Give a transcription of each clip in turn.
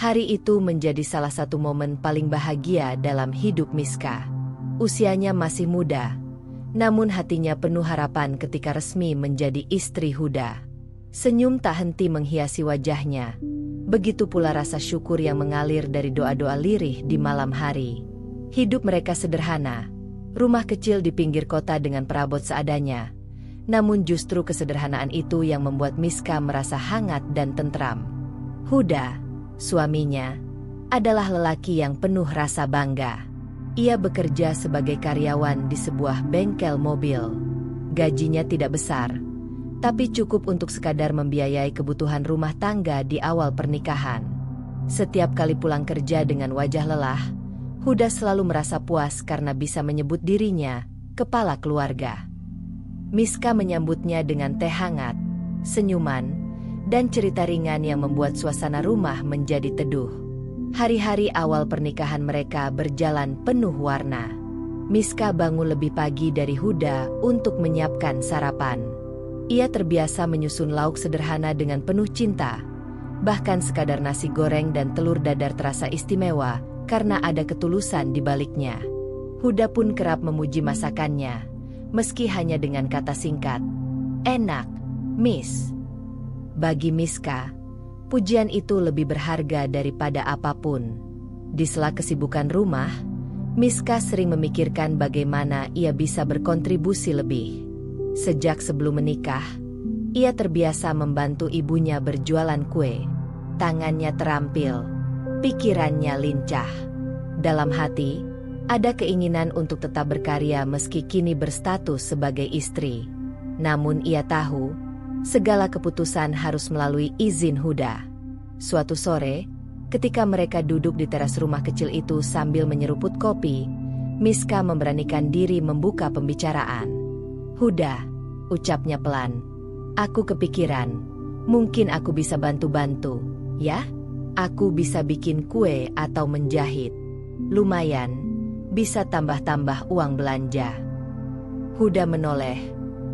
Hari itu menjadi salah satu momen paling bahagia dalam hidup Miska. Usianya masih muda, namun hatinya penuh harapan ketika resmi menjadi istri Huda. Senyum tak henti menghiasi wajahnya, begitu pula rasa syukur yang mengalir dari doa-doa lirih di malam hari. Hidup mereka sederhana, rumah kecil di pinggir kota dengan perabot seadanya. Namun justru kesederhanaan itu yang membuat Miska merasa hangat dan tentram. Huda, suaminya, adalah lelaki yang penuh rasa bangga. Ia bekerja sebagai karyawan di sebuah bengkel mobil. Gajinya tidak besar, tapi cukup untuk sekadar membiayai kebutuhan rumah tangga di awal pernikahan. Setiap kali pulang kerja dengan wajah lelah, Huda selalu merasa puas karena bisa menyebut dirinya kepala keluarga. Miska menyambutnya dengan teh hangat, senyuman, dan cerita ringan yang membuat suasana rumah menjadi teduh. Hari-hari awal pernikahan mereka berjalan penuh warna. Miska bangun lebih pagi dari Huda untuk menyiapkan sarapan. Ia terbiasa menyusun lauk sederhana dengan penuh cinta. Bahkan sekadar nasi goreng dan telur dadar terasa istimewa karena ada ketulusan di baliknya. Huda pun kerap memuji masakannya, meski hanya dengan kata singkat, "Enak, Miss." Bagi Miska, pujian itu lebih berharga daripada apapun. Di sela kesibukan rumah, Miska sering memikirkan bagaimana ia bisa berkontribusi lebih. Sejak sebelum menikah, ia terbiasa membantu ibunya berjualan kue. Tangannya terampil, pikirannya lincah. Dalam hati, ada keinginan untuk tetap berkarya meski kini berstatus sebagai istri. Namun ia tahu, segala keputusan harus melalui izin Huda. Suatu sore, ketika mereka duduk di teras rumah kecil itu sambil menyeruput kopi, Miska memberanikan diri membuka pembicaraan. "Huda," ucapnya pelan, "aku kepikiran, mungkin aku bisa bantu-bantu, ya? Aku bisa bikin kue atau menjahit. Lumayan, bisa tambah-tambah uang belanja." Huda menoleh,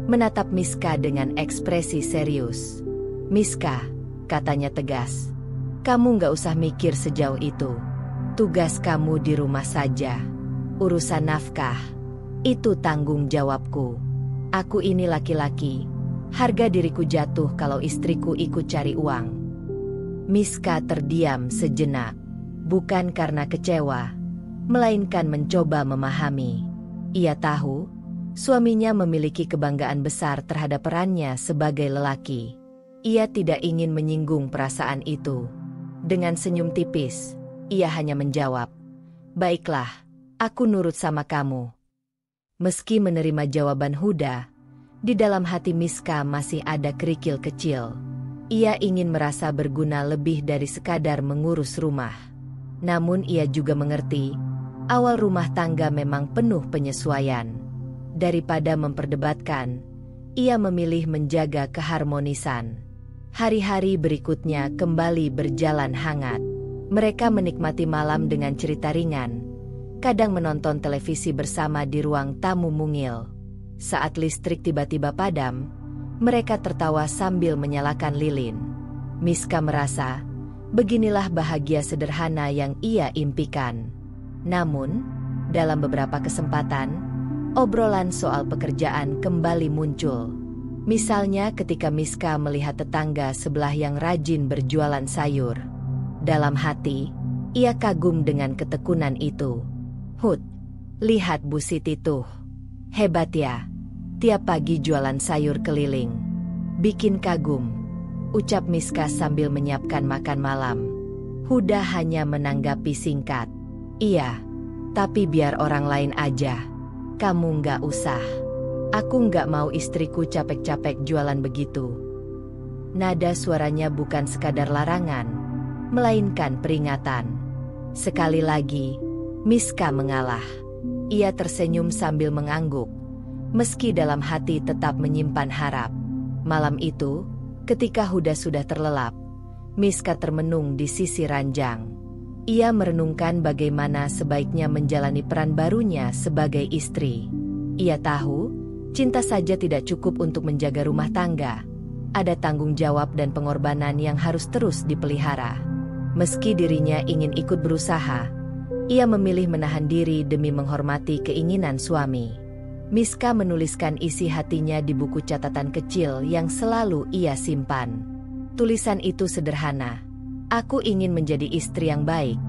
menatap Miska dengan ekspresi serius. "Miska," katanya tegas, "kamu nggak usah mikir sejauh itu. Tugas kamu di rumah saja. Urusan nafkah, itu tanggung jawabku. Aku ini laki-laki, harga diriku jatuh kalau istriku ikut cari uang." Miska terdiam sejenak, bukan karena kecewa, melainkan mencoba memahami. Ia tahu, suaminya memiliki kebanggaan besar terhadap perannya sebagai lelaki. Ia tidak ingin menyinggung perasaan itu. Dengan senyum tipis, ia hanya menjawab, "Baiklah, aku nurut sama kamu." Meski menerima jawaban Huda, di dalam hati Miska masih ada kerikil kecil. Ia ingin merasa berguna lebih dari sekadar mengurus rumah. Namun ia juga mengerti, awal rumah tangga memang penuh penyesuaian. Daripada memperdebatkan, ia memilih menjaga keharmonisan. Hari-hari berikutnya kembali berjalan hangat. Mereka menikmati malam dengan cerita ringan, kadang menonton televisi bersama di ruang tamu mungil. Saat listrik tiba-tiba padam, mereka tertawa sambil menyalakan lilin. Miska merasa, beginilah bahagia sederhana yang ia impikan. Namun, dalam beberapa kesempatan, obrolan soal pekerjaan kembali muncul. Misalnya ketika Miska melihat tetangga sebelah yang rajin berjualan sayur. Dalam hati, ia kagum dengan ketekunan itu. "Hud, lihat Bu Siti tuh. Hebat ya, tiap pagi jualan sayur keliling. Bikin kagum," ucap Miska sambil menyiapkan makan malam. Huda hanya menanggapi singkat, "Iya, tapi biar orang lain aja. Kamu nggak usah. Aku nggak mau istriku capek-capek jualan begitu." Nada suaranya bukan sekadar larangan, melainkan peringatan. Sekali lagi, Miska mengalah. Ia tersenyum sambil mengangguk, meski dalam hati tetap menyimpan harap. Malam itu, ketika Huda sudah terlelap, Miska termenung di sisi ranjang. Ia merenungkan bagaimana sebaiknya menjalani peran barunya sebagai istri. Ia tahu, cinta saja tidak cukup untuk menjaga rumah tangga. Ada tanggung jawab dan pengorbanan yang harus terus dipelihara. Meski dirinya ingin ikut berusaha, ia memilih menahan diri demi menghormati keinginan suami. Miska menuliskan isi hatinya di buku catatan kecil yang selalu ia simpan. Tulisan itu sederhana. Aku ingin menjadi istri yang baik,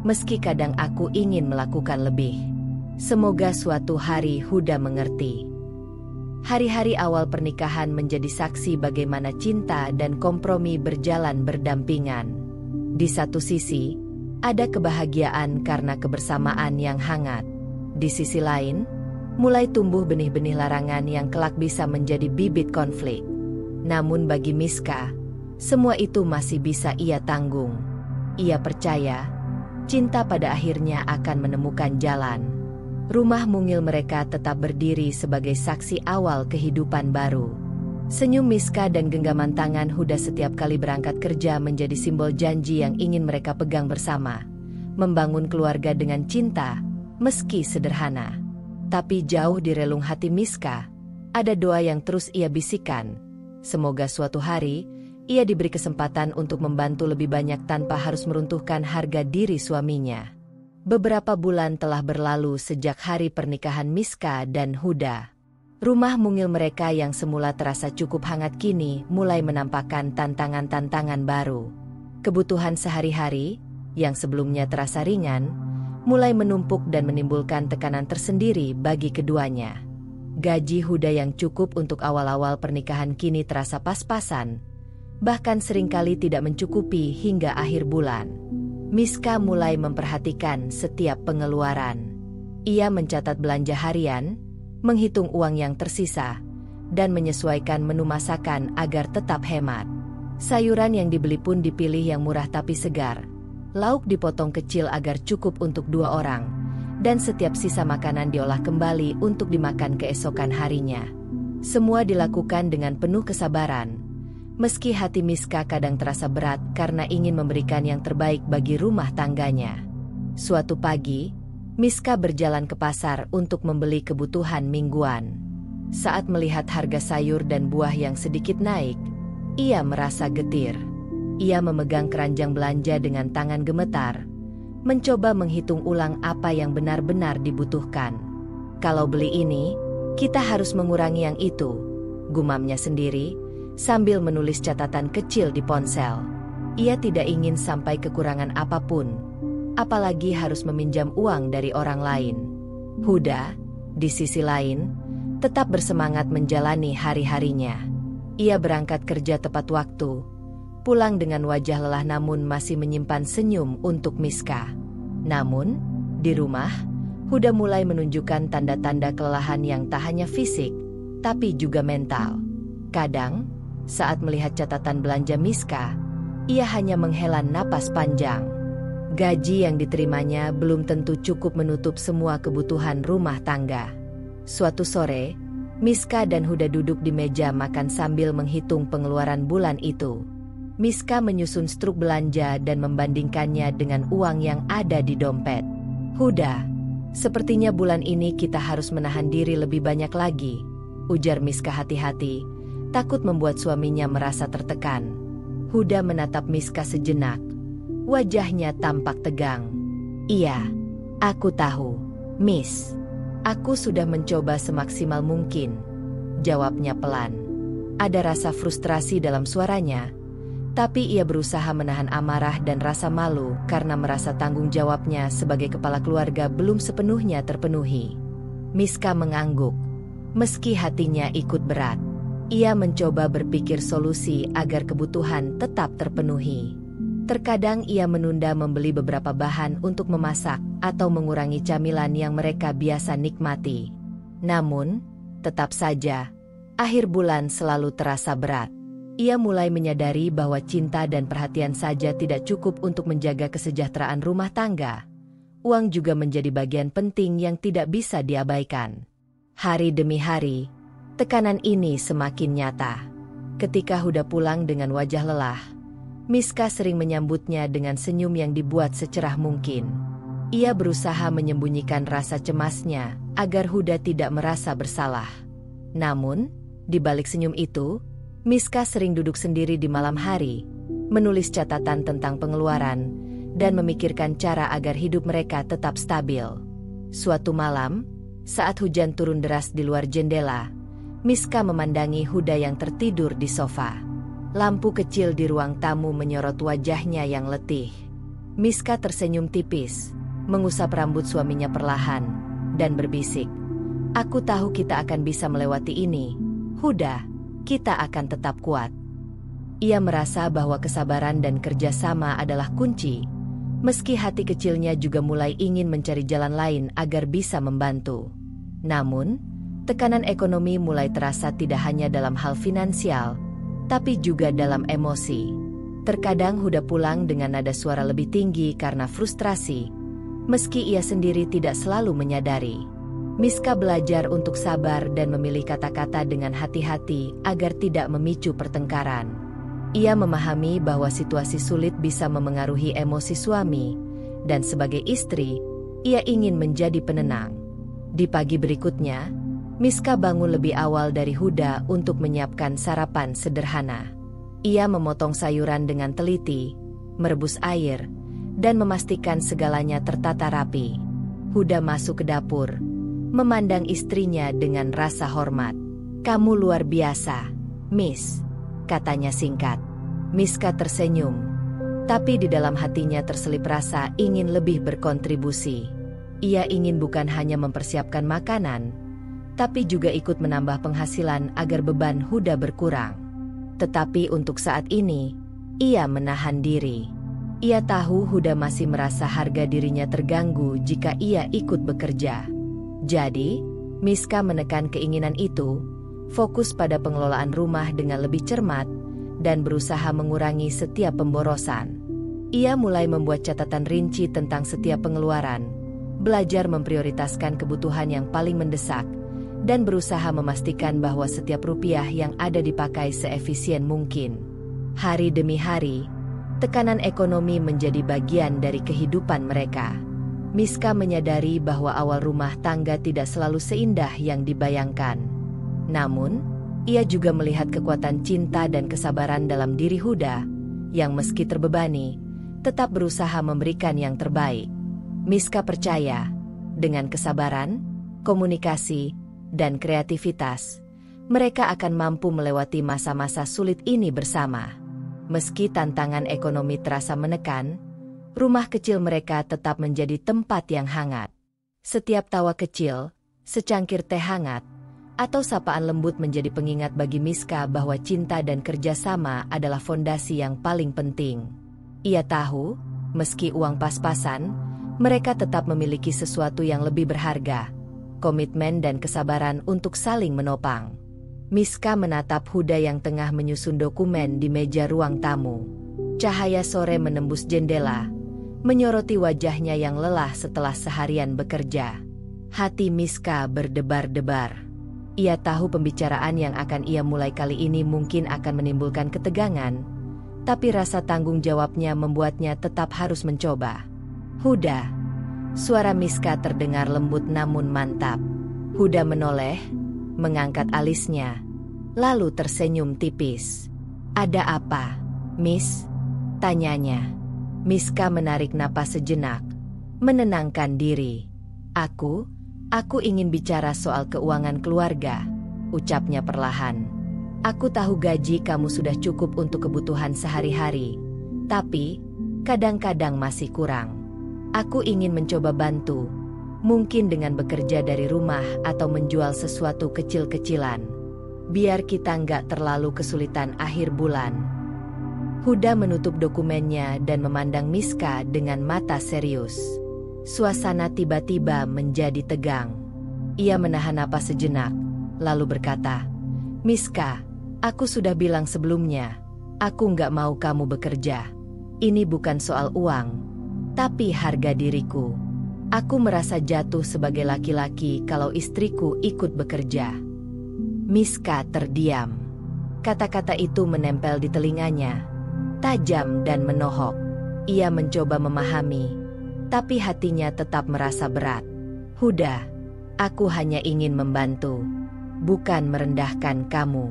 meski kadang aku ingin melakukan lebih. Semoga suatu hari Huda mengerti. Hari-hari awal pernikahan menjadi saksi bagaimana cinta dan kompromi berjalan berdampingan. Di satu sisi, ada kebahagiaan karena kebersamaan yang hangat. Di sisi lain, mulai tumbuh benih-benih larangan yang kelak bisa menjadi bibit konflik. Namun bagi Miska, semua itu masih bisa ia tanggung. Ia percaya, cinta pada akhirnya akan menemukan jalan. Rumah mungil mereka tetap berdiri sebagai saksi awal kehidupan baru. Senyum Miska dan genggaman tangan Huda setiap kali berangkat kerja menjadi simbol janji yang ingin mereka pegang bersama. Membangun keluarga dengan cinta, meski sederhana. Tapi jauh di relung hati Miska, ada doa yang terus ia bisikan. Semoga suatu hari, ia diberi kesempatan untuk membantu lebih banyak tanpa harus meruntuhkan harga diri suaminya. Beberapa bulan telah berlalu sejak hari pernikahan Miska dan Huda. Rumah mungil mereka yang semula terasa cukup hangat kini mulai menampakkan tantangan-tantangan baru. Kebutuhan sehari-hari, yang sebelumnya terasa ringan, mulai menumpuk dan menimbulkan tekanan tersendiri bagi keduanya. Gaji Huda yang cukup untuk awal-awal pernikahan kini terasa pas-pasan, bahkan seringkali tidak mencukupi hingga akhir bulan. Miska mulai memperhatikan setiap pengeluaran. Ia mencatat belanja harian, menghitung uang yang tersisa, dan menyesuaikan menu masakan agar tetap hemat. Sayuran yang dibeli pun dipilih yang murah tapi segar. Lauk dipotong kecil agar cukup untuk 2 orang, dan setiap sisa makanan diolah kembali untuk dimakan keesokan harinya. Semua dilakukan dengan penuh kesabaran. Meski hati Miska kadang terasa berat karena ingin memberikan yang terbaik bagi rumah tangganya. Suatu pagi, Miska berjalan ke pasar untuk membeli kebutuhan mingguan. Saat melihat harga sayur dan buah yang sedikit naik, ia merasa getir. Ia memegang keranjang belanja dengan tangan gemetar, mencoba menghitung ulang apa yang benar-benar dibutuhkan. Kalau beli ini, kita harus mengurangi yang itu, gumamnya sendiri, sambil menulis catatan kecil di ponsel. Ia tidak ingin sampai kekurangan apapun, apalagi harus meminjam uang dari orang lain. Huda, di sisi lain, tetap bersemangat menjalani hari-harinya. Ia berangkat kerja tepat waktu, pulang dengan wajah lelah namun masih menyimpan senyum untuk Miska. Namun, di rumah, Huda mulai menunjukkan tanda-tanda kelelahan yang tak hanya fisik, tapi juga mental. Kadang, saat melihat catatan belanja Miska, ia hanya menghela napas panjang. Gaji yang diterimanya belum tentu cukup menutup semua kebutuhan rumah tangga. Suatu sore, Miska dan Huda duduk di meja makan sambil menghitung pengeluaran bulan itu. Miska menyusun struk belanja dan membandingkannya dengan uang yang ada di dompet. Huda, sepertinya bulan ini kita harus menahan diri lebih banyak lagi, ujar Miska hati-hati, takut membuat suaminya merasa tertekan. Huda menatap Miska sejenak. Wajahnya tampak tegang. Iya, aku tahu, Miss. Aku sudah mencoba semaksimal mungkin, jawabnya pelan. Ada rasa frustrasi dalam suaranya, tapi ia berusaha menahan amarah dan rasa malu karena merasa tanggung jawabnya sebagai kepala keluarga belum sepenuhnya terpenuhi. Miska mengangguk, meski hatinya ikut berat. Ia mencoba berpikir solusi agar kebutuhan tetap terpenuhi. Terkadang ia menunda membeli beberapa bahan untuk memasak atau mengurangi camilan yang mereka biasa nikmati. Namun, tetap saja, akhir bulan selalu terasa berat. Ia mulai menyadari bahwa cinta dan perhatian saja tidak cukup untuk menjaga kesejahteraan rumah tangga. Uang juga menjadi bagian penting yang tidak bisa diabaikan. Hari demi hari, tekanan ini semakin nyata. Ketika Huda pulang dengan wajah lelah, Miska sering menyambutnya dengan senyum yang dibuat secerah mungkin. Ia berusaha menyembunyikan rasa cemasnya agar Huda tidak merasa bersalah. Namun, di balik senyum itu, Miska sering duduk sendiri di malam hari, menulis catatan tentang pengeluaran, dan memikirkan cara agar hidup mereka tetap stabil. Suatu malam, saat hujan turun deras di luar jendela, Miska memandangi Huda yang tertidur di sofa. Lampu kecil di ruang tamu menyorot wajahnya yang letih. Miska tersenyum tipis, mengusap rambut suaminya perlahan, dan berbisik, "Aku tahu kita akan bisa melewati ini. Huda, kita akan tetap kuat." Ia merasa bahwa kesabaran dan kerjasama adalah kunci, meski hati kecilnya juga mulai ingin mencari jalan lain agar bisa membantu. Namun, tekanan ekonomi mulai terasa tidak hanya dalam hal finansial, tapi juga dalam emosi. Terkadang Huda pulang dengan nada suara lebih tinggi karena frustrasi, meski ia sendiri tidak selalu menyadari. Miska belajar untuk sabar dan memilih kata-kata dengan hati-hati agar tidak memicu pertengkaran. Ia memahami bahwa situasi sulit bisa memengaruhi emosi suami, dan sebagai istri, ia ingin menjadi penenang. Di pagi berikutnya, Miska bangun lebih awal dari Huda untuk menyiapkan sarapan sederhana. Ia memotong sayuran dengan teliti, merebus air, dan memastikan segalanya tertata rapi. Huda masuk ke dapur, memandang istrinya dengan rasa hormat. "Kamu luar biasa, Miss," katanya singkat. Miska tersenyum, tapi di dalam hatinya terselip rasa ingin lebih berkontribusi. Ia ingin bukan hanya mempersiapkan makanan, tapi juga ikut menambah penghasilan agar beban Huda berkurang. Tetapi untuk saat ini, ia menahan diri. Ia tahu Huda masih merasa harga dirinya terganggu jika ia ikut bekerja. Jadi, Miska menekan keinginan itu, fokus pada pengelolaan rumah dengan lebih cermat, dan berusaha mengurangi setiap pemborosan. Ia mulai membuat catatan rinci tentang setiap pengeluaran, belajar memprioritaskan kebutuhan yang paling mendesak, dan berusaha memastikan bahwa setiap rupiah yang ada dipakai seefisien mungkin. Hari demi hari, tekanan ekonomi menjadi bagian dari kehidupan mereka. Miska menyadari bahwa awal rumah tangga tidak selalu seindah yang dibayangkan. Namun, ia juga melihat kekuatan cinta dan kesabaran dalam diri Huda, yang meski terbebani, tetap berusaha memberikan yang terbaik. Miska percaya, dengan kesabaran, komunikasi, dan kreativitas, mereka akan mampu melewati masa-masa sulit ini bersama. Meski tantangan ekonomi terasa menekan, rumah kecil mereka tetap menjadi tempat yang hangat. Setiap tawa kecil, secangkir teh hangat, atau sapaan lembut menjadi pengingat bagi Miska bahwa cinta dan kerjasama adalah fondasi yang paling penting. Ia tahu, meski uang pas-pasan, mereka tetap memiliki sesuatu yang lebih berharga, komitmen dan kesabaran untuk saling menopang. Miska menatap Huda yang tengah menyusun dokumen di meja ruang tamu. Cahaya sore menembus jendela, menyoroti wajahnya yang lelah setelah seharian bekerja. Hati Miska berdebar-debar. Ia tahu pembicaraan yang akan ia mulai kali ini mungkin akan menimbulkan ketegangan, tapi rasa tanggung jawabnya membuatnya tetap harus mencoba. "Huda." Suara Miska terdengar lembut namun mantap. Huda menoleh, mengangkat alisnya, lalu tersenyum tipis. "Ada apa, Miss?" tanyanya. Miska menarik napas sejenak, menenangkan diri. Aku ingin bicara soal keuangan keluarga," ucapnya perlahan. "Aku tahu gaji kamu sudah cukup untuk kebutuhan sehari-hari, tapi kadang-kadang masih kurang. Aku ingin mencoba bantu, mungkin dengan bekerja dari rumah atau menjual sesuatu kecil-kecilan, biar kita nggak terlalu kesulitan akhir bulan." Huda menutup dokumennya dan memandang Miska dengan mata serius. Suasana tiba-tiba menjadi tegang. Ia menahan napas sejenak, lalu berkata, "Miska, aku sudah bilang sebelumnya, aku nggak mau kamu bekerja. Ini bukan soal uang, tapi harga diriku. Aku merasa jatuh sebagai laki-laki kalau istriku ikut bekerja." Miska terdiam. Kata-kata itu menempel di telinganya, tajam dan menohok. Ia mencoba memahami, tapi hatinya tetap merasa berat. "Huda, aku hanya ingin membantu, bukan merendahkan kamu.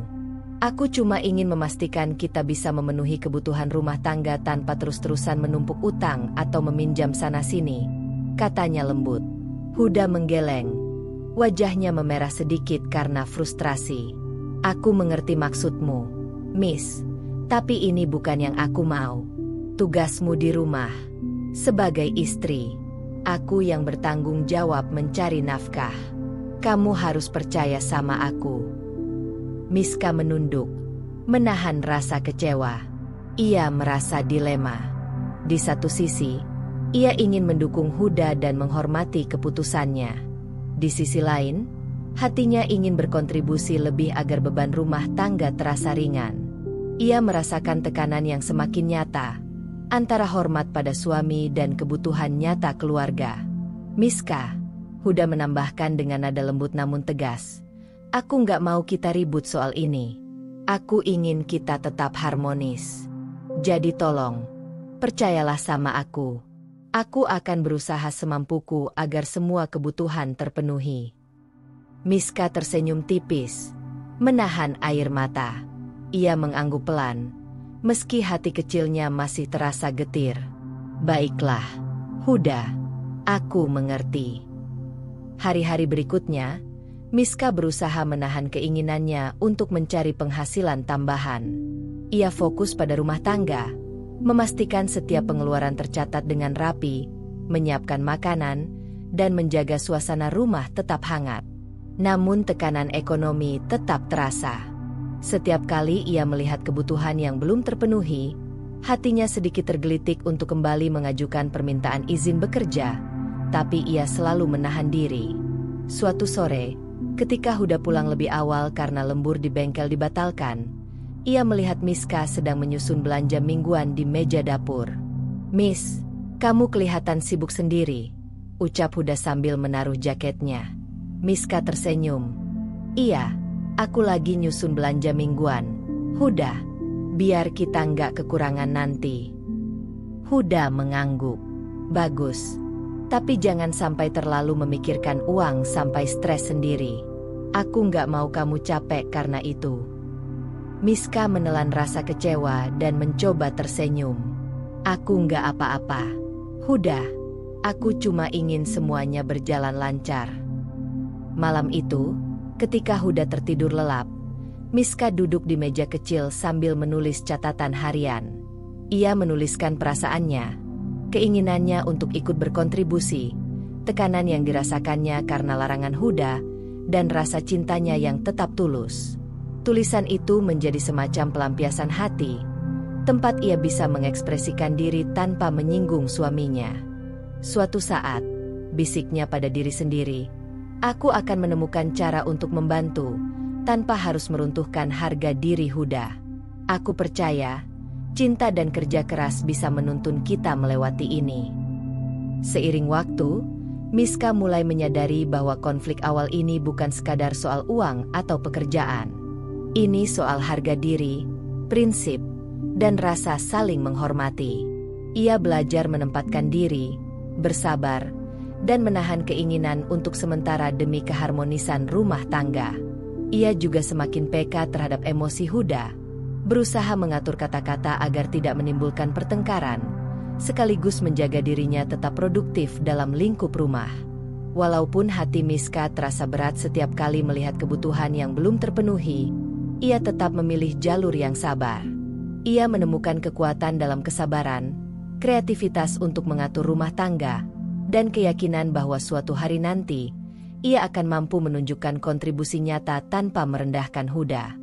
Aku cuma ingin memastikan kita bisa memenuhi kebutuhan rumah tangga tanpa terus-terusan menumpuk utang atau meminjam sana-sini, katanya lembut. Huda menggeleng. Wajahnya memerah sedikit karena frustrasi. Aku mengerti maksudmu, Miss. Tapi ini bukan yang aku mau. Tugasmu di rumah. Sebagai istri, aku yang bertanggung jawab mencari nafkah. Kamu harus percaya sama aku. Miska menunduk, menahan rasa kecewa. Ia merasa dilema. Di satu sisi, ia ingin mendukung Huda dan menghormati keputusannya. Di sisi lain, hatinya ingin berkontribusi lebih agar beban rumah tangga terasa ringan. Ia merasakan tekanan yang semakin nyata antara hormat pada suami dan kebutuhan nyata keluarga. Miska, Huda menambahkan dengan nada lembut namun tegas. Aku nggak mau kita ribut soal ini. Aku ingin kita tetap harmonis. Jadi tolong, percayalah sama aku. Aku akan berusaha semampuku agar semua kebutuhan terpenuhi. Miska tersenyum tipis, menahan air mata. Ia mengangguk pelan, meski hati kecilnya masih terasa getir. Baiklah, Huda, aku mengerti. Hari-hari berikutnya, Miska berusaha menahan keinginannya untuk mencari penghasilan tambahan. Ia fokus pada rumah tangga, memastikan setiap pengeluaran tercatat dengan rapi, menyiapkan makanan, dan menjaga suasana rumah tetap hangat. Namun tekanan ekonomi tetap terasa. Setiap kali ia melihat kebutuhan yang belum terpenuhi, hatinya sedikit tergelitik untuk kembali mengajukan permintaan izin bekerja, tapi ia selalu menahan diri. Suatu sore, ketika Huda pulang lebih awal karena lembur di bengkel dibatalkan, ia melihat Miska sedang menyusun belanja mingguan di meja dapur. "Miss, kamu kelihatan sibuk sendiri," ucap Huda sambil menaruh jaketnya. Miska tersenyum. "Iya, aku lagi nyusun belanja mingguan, Huda. Biar kita nggak kekurangan nanti." Huda mengangguk. "Bagus. Tapi jangan sampai terlalu memikirkan uang sampai stres sendiri. Aku nggak mau kamu capek karena itu." Miska menelan rasa kecewa dan mencoba tersenyum. "Aku nggak apa-apa, Huda. Aku cuma ingin semuanya berjalan lancar." Malam itu, ketika Huda tertidur lelap, Miska duduk di meja kecil sambil menulis catatan harian. Ia menuliskan perasaannya, keinginannya untuk ikut berkontribusi, tekanan yang dirasakannya karena larangan Huda, dan rasa cintanya yang tetap tulus. Tulisan itu menjadi semacam pelampiasan hati, tempat ia bisa mengekspresikan diri tanpa menyinggung suaminya. Suatu saat, bisiknya pada diri sendiri, "Aku akan menemukan cara untuk membantu, tanpa harus meruntuhkan harga diri Huda. Aku percaya, cinta dan kerja keras bisa menuntun kita melewati ini." Seiring waktu, Miska mulai menyadari bahwa konflik awal ini bukan sekadar soal uang atau pekerjaan. Ini soal harga diri, prinsip, dan rasa saling menghormati. Ia belajar menempatkan diri, bersabar, dan menahan keinginan untuk sementara demi keharmonisan rumah tangga. Ia juga semakin peka terhadap emosi Huda, berusaha mengatur kata-kata agar tidak menimbulkan pertengkaran, sekaligus menjaga dirinya tetap produktif dalam lingkup rumah. Walaupun hati Miska terasa berat setiap kali melihat kebutuhan yang belum terpenuhi, ia tetap memilih jalur yang sabar. Ia menemukan kekuatan dalam kesabaran, kreativitas untuk mengatur rumah tangga, dan keyakinan bahwa suatu hari nanti, ia akan mampu menunjukkan kontribusi nyata tanpa merendahkan Huda.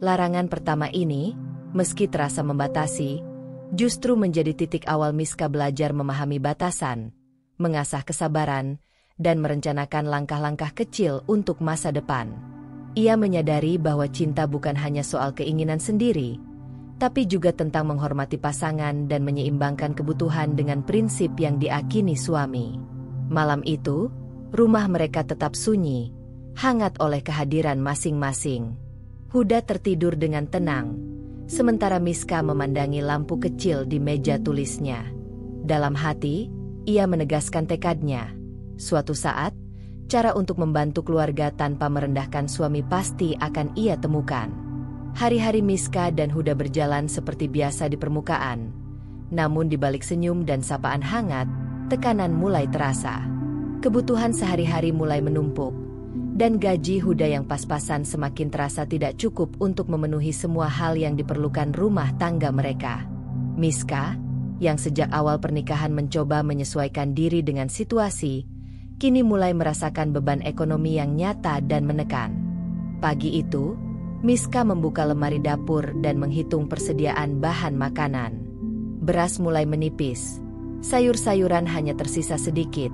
Larangan pertama ini, meski terasa membatasi, justru menjadi titik awal Miska belajar memahami batasan, mengasah kesabaran, dan merencanakan langkah-langkah kecil untuk masa depan. Ia menyadari bahwa cinta bukan hanya soal keinginan sendiri, tapi juga tentang menghormati pasangan dan menyeimbangkan kebutuhan dengan prinsip yang diakini suami. Malam itu, rumah mereka tetap sunyi, hangat oleh kehadiran masing-masing. Huda tertidur dengan tenang, sementara Miska memandangi lampu kecil di meja tulisnya. Dalam hati, ia menegaskan tekadnya. Suatu saat, cara untuk membantu keluarga tanpa merendahkan suami pasti akan ia temukan. Hari-hari Miska dan Huda berjalan seperti biasa di permukaan. Namun di balik senyum dan sapaan hangat, tekanan mulai terasa. Kebutuhan sehari-hari mulai menumpuk, dan gaji Huda yang pas-pasan semakin terasa tidak cukup untuk memenuhi semua hal yang diperlukan rumah tangga mereka. Miska, yang sejak awal pernikahan mencoba menyesuaikan diri dengan situasi, kini mulai merasakan beban ekonomi yang nyata dan menekan. Pagi itu, Miska membuka lemari dapur dan menghitung persediaan bahan makanan. Beras mulai menipis, sayur-sayuran hanya tersisa sedikit,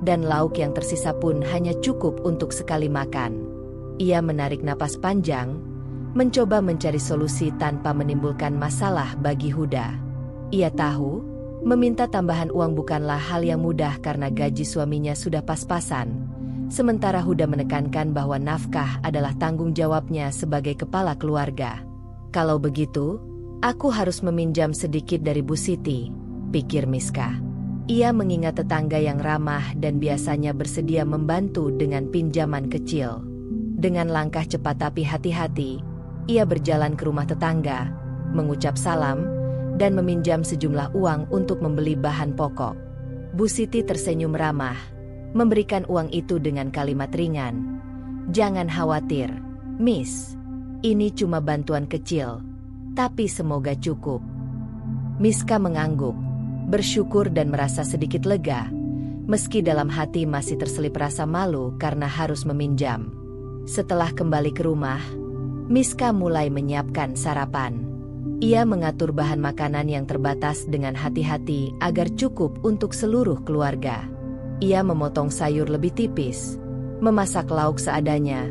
dan lauk yang tersisa pun hanya cukup untuk sekali makan. Ia menarik napas panjang, mencoba mencari solusi tanpa menimbulkan masalah bagi Huda. Ia tahu, meminta tambahan uang bukanlah hal yang mudah karena gaji suaminya sudah pas-pasan. Sementara Huda menekankan bahwa nafkah adalah tanggung jawabnya sebagai kepala keluarga. Kalau begitu, aku harus meminjam sedikit dari Bu Siti, pikir Miska. Ia mengingat tetangga yang ramah dan biasanya bersedia membantu dengan pinjaman kecil. Dengan langkah cepat tapi hati-hati, ia berjalan ke rumah tetangga, mengucap salam, dan meminjam sejumlah uang untuk membeli bahan pokok. Bu Siti tersenyum ramah, memberikan uang itu dengan kalimat ringan. "Jangan khawatir, Miss. Ini cuma bantuan kecil, tapi semoga cukup." Miska mengangguk, bersyukur dan merasa sedikit lega, meski dalam hati masih terselip rasa malu karena harus meminjam. Setelah kembali ke rumah, Miska mulai menyiapkan sarapan. Ia mengatur bahan makanan yang terbatas dengan hati-hati agar cukup untuk seluruh keluarga. Ia memotong sayur lebih tipis, memasak lauk seadanya,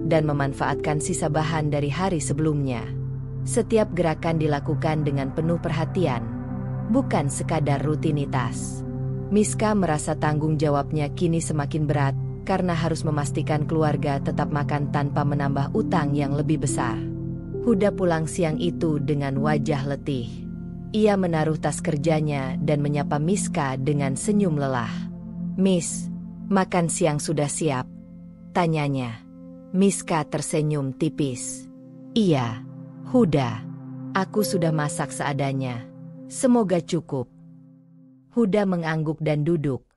dan memanfaatkan sisa bahan dari hari sebelumnya. Setiap gerakan dilakukan dengan penuh perhatian, bukan sekadar rutinitas. Miska merasa tanggung jawabnya kini semakin berat karena harus memastikan keluarga tetap makan tanpa menambah utang yang lebih besar. Huda pulang siang itu dengan wajah letih. Ia menaruh tas kerjanya dan menyapa Miska dengan senyum lelah. "Miss, makan siang sudah siap?" tanyanya. Miska tersenyum tipis. "Iya, Huda. Aku sudah masak seadanya. Semoga cukup." Huda mengangguk dan duduk,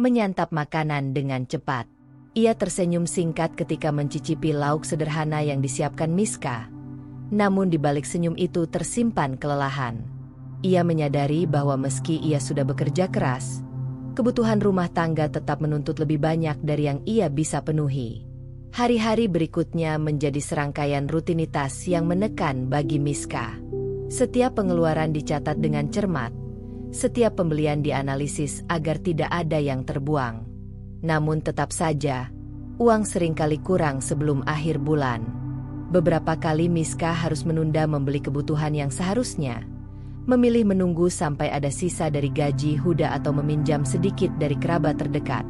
menyantap makanan dengan cepat. Ia tersenyum singkat ketika mencicipi lauk sederhana yang disiapkan Miska. Namun di balik senyum itu tersimpan kelelahan. Ia menyadari bahwa meski ia sudah bekerja keras, kebutuhan rumah tangga tetap menuntut lebih banyak dari yang ia bisa penuhi. Hari-hari berikutnya menjadi serangkaian rutinitas yang menekan bagi Miska. Setiap pengeluaran dicatat dengan cermat, setiap pembelian dianalisis agar tidak ada yang terbuang. Namun tetap saja, uang seringkali kurang sebelum akhir bulan. Beberapa kali Miska harus menunda membeli kebutuhan yang seharusnya, memilih menunggu sampai ada sisa dari gaji Huda atau meminjam sedikit dari kerabat terdekat.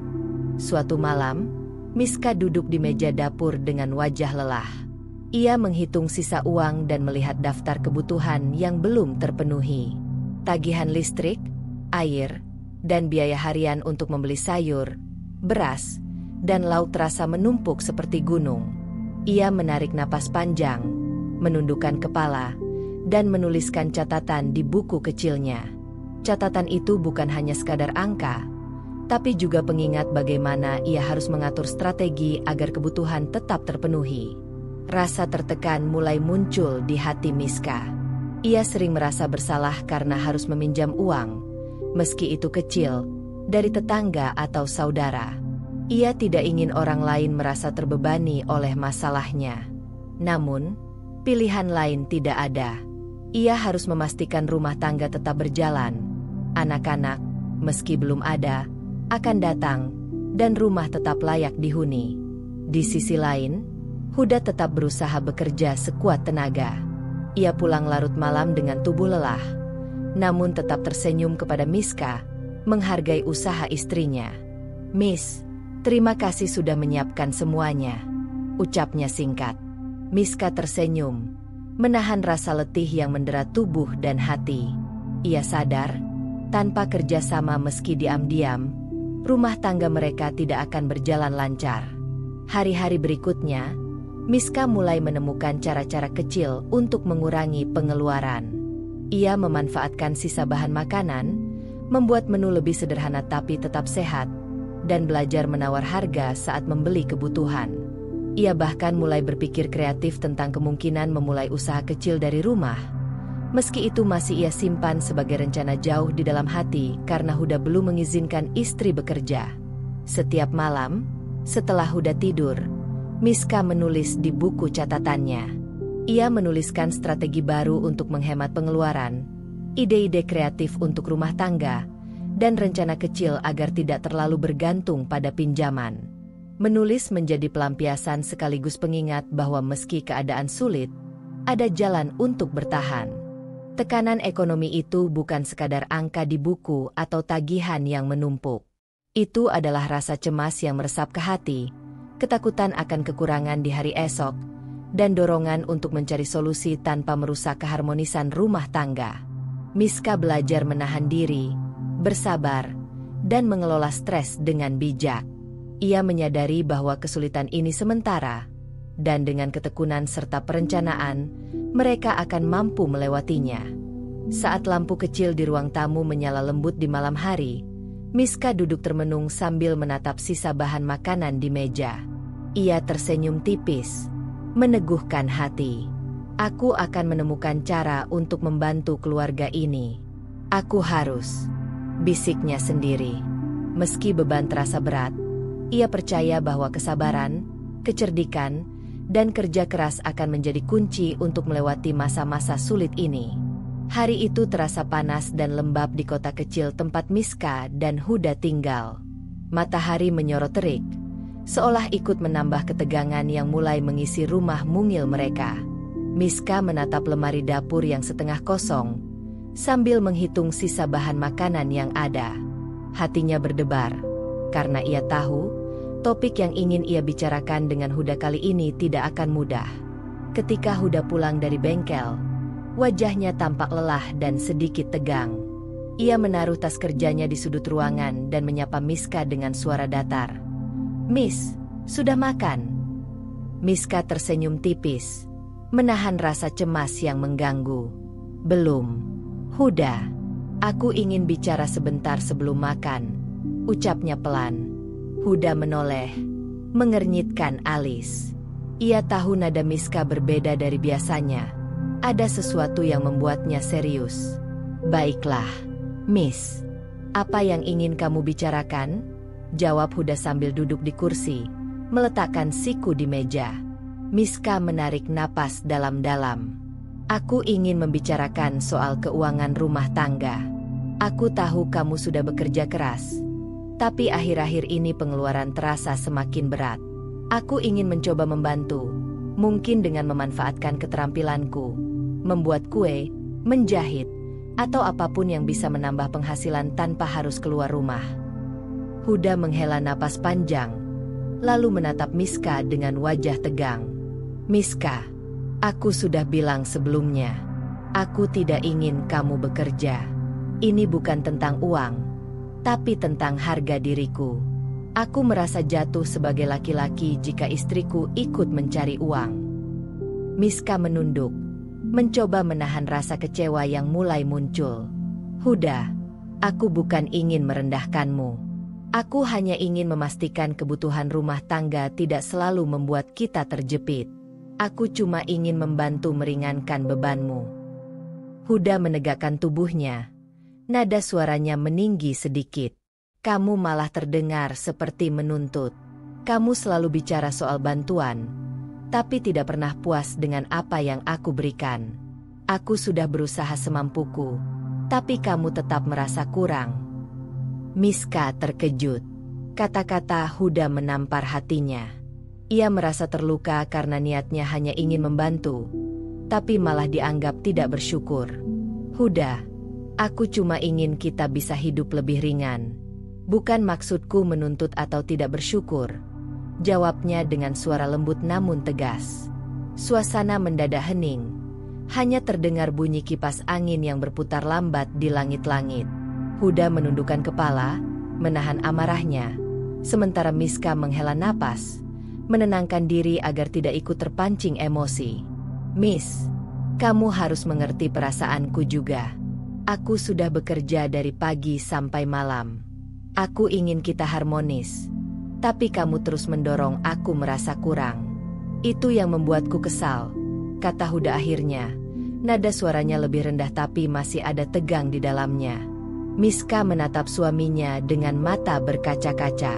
Suatu malam, Miska duduk di meja dapur dengan wajah lelah. Ia menghitung sisa uang dan melihat daftar kebutuhan yang belum terpenuhi. Tagihan listrik, air, dan biaya harian untuk membeli sayur, beras, dan lauk terasa menumpuk seperti gunung. Ia menarik napas panjang, menundukkan kepala, dan menuliskan catatan di buku kecilnya. Catatan itu bukan hanya sekadar angka, tapi juga pengingat bagaimana ia harus mengatur strategi agar kebutuhan tetap terpenuhi. Rasa tertekan mulai muncul di hati Miska. Ia sering merasa bersalah karena harus meminjam uang, meski itu kecil, dari tetangga atau saudara. Ia tidak ingin orang lain merasa terbebani oleh masalahnya. Namun, pilihan lain tidak ada. Ia harus memastikan rumah tangga tetap berjalan. Anak-anak, meski belum ada, akan datang, dan rumah tetap layak dihuni. Di sisi lain, Huda tetap berusaha bekerja sekuat tenaga. Ia pulang larut malam dengan tubuh lelah, namun tetap tersenyum kepada Miska, menghargai usaha istrinya. "Miss, terima kasih sudah menyiapkan semuanya," ucapnya singkat. Miska tersenyum, menahan rasa letih yang mendera tubuh dan hati. Ia sadar, tanpa kerjasama meski diam-diam, rumah tangga mereka tidak akan berjalan lancar. Hari-hari berikutnya, Miska mulai menemukan cara-cara kecil untuk mengurangi pengeluaran. Ia memanfaatkan sisa bahan makanan, membuat menu lebih sederhana tapi tetap sehat, dan belajar menawar harga saat membeli kebutuhan. Ia bahkan mulai berpikir kreatif tentang kemungkinan memulai usaha kecil dari rumah. Meski itu masih ia simpan sebagai rencana jauh di dalam hati karena Huda belum mengizinkan istri bekerja. Setiap malam, setelah Huda tidur, Miska menulis di buku catatannya. Ia menuliskan strategi baru untuk menghemat pengeluaran, ide-ide kreatif untuk rumah tangga, dan rencana kecil agar tidak terlalu bergantung pada pinjaman. Menulis menjadi pelampiasan sekaligus pengingat bahwa meski keadaan sulit, ada jalan untuk bertahan. Tekanan ekonomi itu bukan sekadar angka di buku atau tagihan yang menumpuk. Itu adalah rasa cemas yang meresap ke hati, ketakutan akan kekurangan di hari esok, dan dorongan untuk mencari solusi tanpa merusak keharmonisan rumah tangga. Miska belajar menahan diri, bersabar, dan mengelola stres dengan bijak. Ia menyadari bahwa kesulitan ini sementara, dan dengan ketekunan serta perencanaan, mereka akan mampu melewatinya. Saat lampu kecil di ruang tamu menyala lembut di malam hari, Miska duduk termenung sambil menatap sisa bahan makanan di meja. Ia tersenyum tipis, meneguhkan hati. Aku akan menemukan cara untuk membantu keluarga ini. Aku harus, bisiknya sendiri. Meski beban terasa berat, ia percaya bahwa kesabaran, kecerdikan, dan kerja keras akan menjadi kunci untuk melewati masa-masa sulit ini. Hari itu terasa panas dan lembab di kota kecil tempat Miska dan Huda tinggal. Matahari menyorot terik, seolah ikut menambah ketegangan yang mulai mengisi rumah mungil mereka. Miska menatap lemari dapur yang setengah kosong, sambil menghitung sisa bahan makanan yang ada. Hatinya berdebar, karena ia tahu, topik yang ingin ia bicarakan dengan Huda kali ini tidak akan mudah. Ketika Huda pulang dari bengkel, wajahnya tampak lelah dan sedikit tegang. Ia menaruh tas kerjanya di sudut ruangan dan menyapa Miska dengan suara datar. "Miss, sudah makan?" Miska tersenyum tipis, menahan rasa cemas yang mengganggu. "Belum, Huda. Aku ingin bicara sebentar sebelum makan," ucapnya pelan. Huda menoleh, mengernyitkan alis. Ia tahu nada Miska berbeda dari biasanya. Ada sesuatu yang membuatnya serius. "Baiklah, Miss. Apa yang ingin kamu bicarakan?" jawab Huda sambil duduk di kursi, meletakkan siku di meja. Miska menarik napas dalam-dalam. "Aku ingin membicarakan soal keuangan rumah tangga. Aku tahu kamu sudah bekerja keras, tapi akhir-akhir ini pengeluaran terasa semakin berat. Aku ingin mencoba membantu, mungkin dengan memanfaatkan keterampilanku, membuat kue, menjahit, atau apapun yang bisa menambah penghasilan tanpa harus keluar rumah." Huda menghela napas panjang, lalu menatap Miska dengan wajah tegang. "Miska, aku sudah bilang sebelumnya, aku tidak ingin kamu bekerja. Ini bukan tentang uang, tapi tentang harga diriku. Aku merasa jatuh sebagai laki-laki jika istriku ikut mencari uang." Miska menunduk, mencoba menahan rasa kecewa yang mulai muncul. "Huda, aku bukan ingin merendahkanmu. Aku hanya ingin memastikan kebutuhan rumah tangga tidak selalu membuat kita terjepit. Aku cuma ingin membantu meringankan bebanmu." Huda menegakkan tubuhnya. Nada suaranya meninggi sedikit. "Kamu malah terdengar seperti menuntut. Kamu selalu bicara soal bantuan, tapi tidak pernah puas dengan apa yang aku berikan. Aku sudah berusaha semampuku, tapi kamu tetap merasa kurang." Miska terkejut. Kata-kata Huda menampar hatinya. Ia merasa terluka karena niatnya hanya ingin membantu, tapi malah dianggap tidak bersyukur. "Huda, aku cuma ingin kita bisa hidup lebih ringan. Bukan maksudku menuntut atau tidak bersyukur," jawabnya dengan suara lembut namun tegas. Suasana mendadak hening. Hanya terdengar bunyi kipas angin yang berputar lambat di langit-langit. Huda menundukkan kepala, menahan amarahnya, sementara Miska menghela napas, menenangkan diri agar tidak ikut terpancing emosi. "Miss, kamu harus mengerti perasaanku juga. Aku sudah bekerja dari pagi sampai malam. Aku ingin kita harmonis. Tapi kamu terus mendorong aku merasa kurang. Itu yang membuatku kesal," kata Huda akhirnya. Nada suaranya lebih rendah tapi masih ada tegang di dalamnya. Miska menatap suaminya dengan mata berkaca-kaca.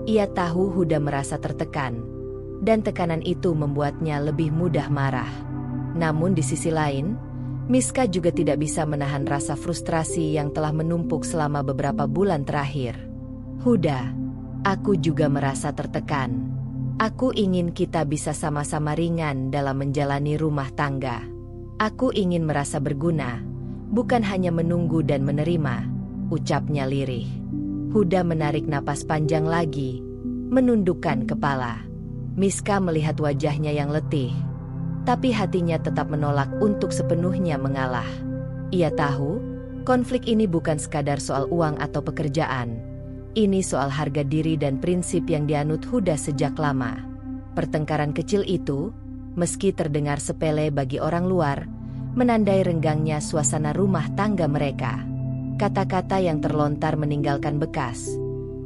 Ia tahu Huda merasa tertekan, dan tekanan itu membuatnya lebih mudah marah. Namun di sisi lain, Miska juga tidak bisa menahan rasa frustrasi yang telah menumpuk selama beberapa bulan terakhir. "Huda, aku juga merasa tertekan. Aku ingin kita bisa sama-sama ringan dalam menjalani rumah tangga. Aku ingin merasa berguna, bukan hanya menunggu dan menerima," ucapnya lirih. Huda menarik napas panjang lagi, menundukkan kepala. Miska melihat wajahnya yang letih, tapi hatinya tetap menolak untuk sepenuhnya mengalah. Ia tahu, konflik ini bukan sekadar soal uang atau pekerjaan. Ini soal harga diri dan prinsip yang dianut Huda sejak lama. Pertengkaran kecil itu, meski terdengar sepele bagi orang luar, menandai renggangnya suasana rumah tangga mereka. Kata-kata yang terlontar meninggalkan bekas,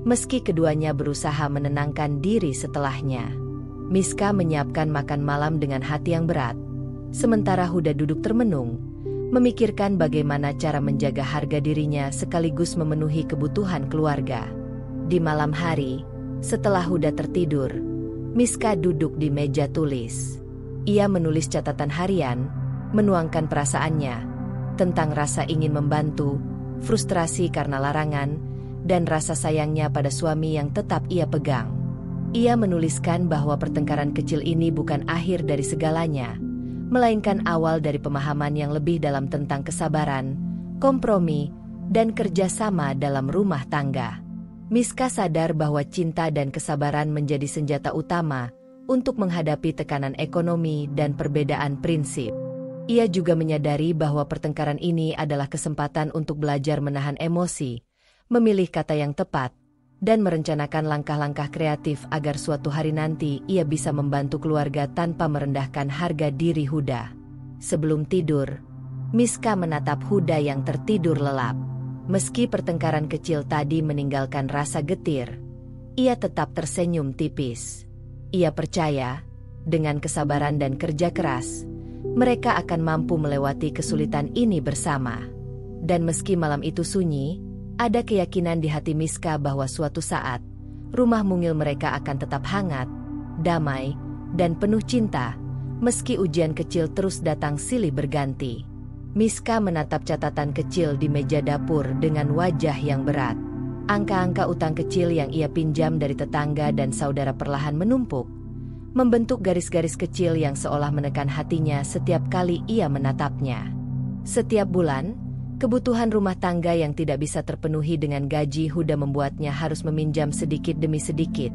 meski keduanya berusaha menenangkan diri setelahnya. Miska menyiapkan makan malam dengan hati yang berat, sementara Huda duduk termenung, memikirkan bagaimana cara menjaga harga dirinya sekaligus memenuhi kebutuhan keluarga. Di malam hari, setelah Huda tertidur, Miska duduk di meja tulis. Ia menulis catatan harian, menuangkan perasaannya tentang rasa ingin membantu, frustrasi karena larangan, dan rasa sayangnya pada suami yang tetap ia pegang. Ia menuliskan bahwa pertengkaran kecil ini bukan akhir dari segalanya, melainkan awal dari pemahaman yang lebih dalam tentang kesabaran, kompromi, dan kerjasama dalam rumah tangga. Miska sadar bahwa cinta dan kesabaran menjadi senjata utama untuk menghadapi tekanan ekonomi dan perbedaan prinsip. Ia juga menyadari bahwa pertengkaran ini adalah kesempatan untuk belajar menahan emosi, memilih kata yang tepat, dan merencanakan langkah-langkah kreatif agar suatu hari nanti ia bisa membantu keluarga tanpa merendahkan harga diri Huda. Sebelum tidur, Miska menatap Huda yang tertidur lelap. Meski pertengkaran kecil tadi meninggalkan rasa getir, ia tetap tersenyum tipis. Ia percaya, dengan kesabaran dan kerja keras, mereka akan mampu melewati kesulitan ini bersama. Dan meski malam itu sunyi, ada keyakinan di hati Miska bahwa suatu saat, rumah mungil mereka akan tetap hangat, damai, dan penuh cinta, meski ujian kecil terus datang silih berganti. Miska menatap catatan kecil di meja dapur dengan wajah yang berat. Angka-angka utang kecil yang ia pinjam dari tetangga dan saudara perlahan menumpuk, membentuk garis-garis kecil yang seolah menekan hatinya setiap kali ia menatapnya. Setiap bulan, kebutuhan rumah tangga yang tidak bisa terpenuhi dengan gaji Huda membuatnya harus meminjam sedikit demi sedikit.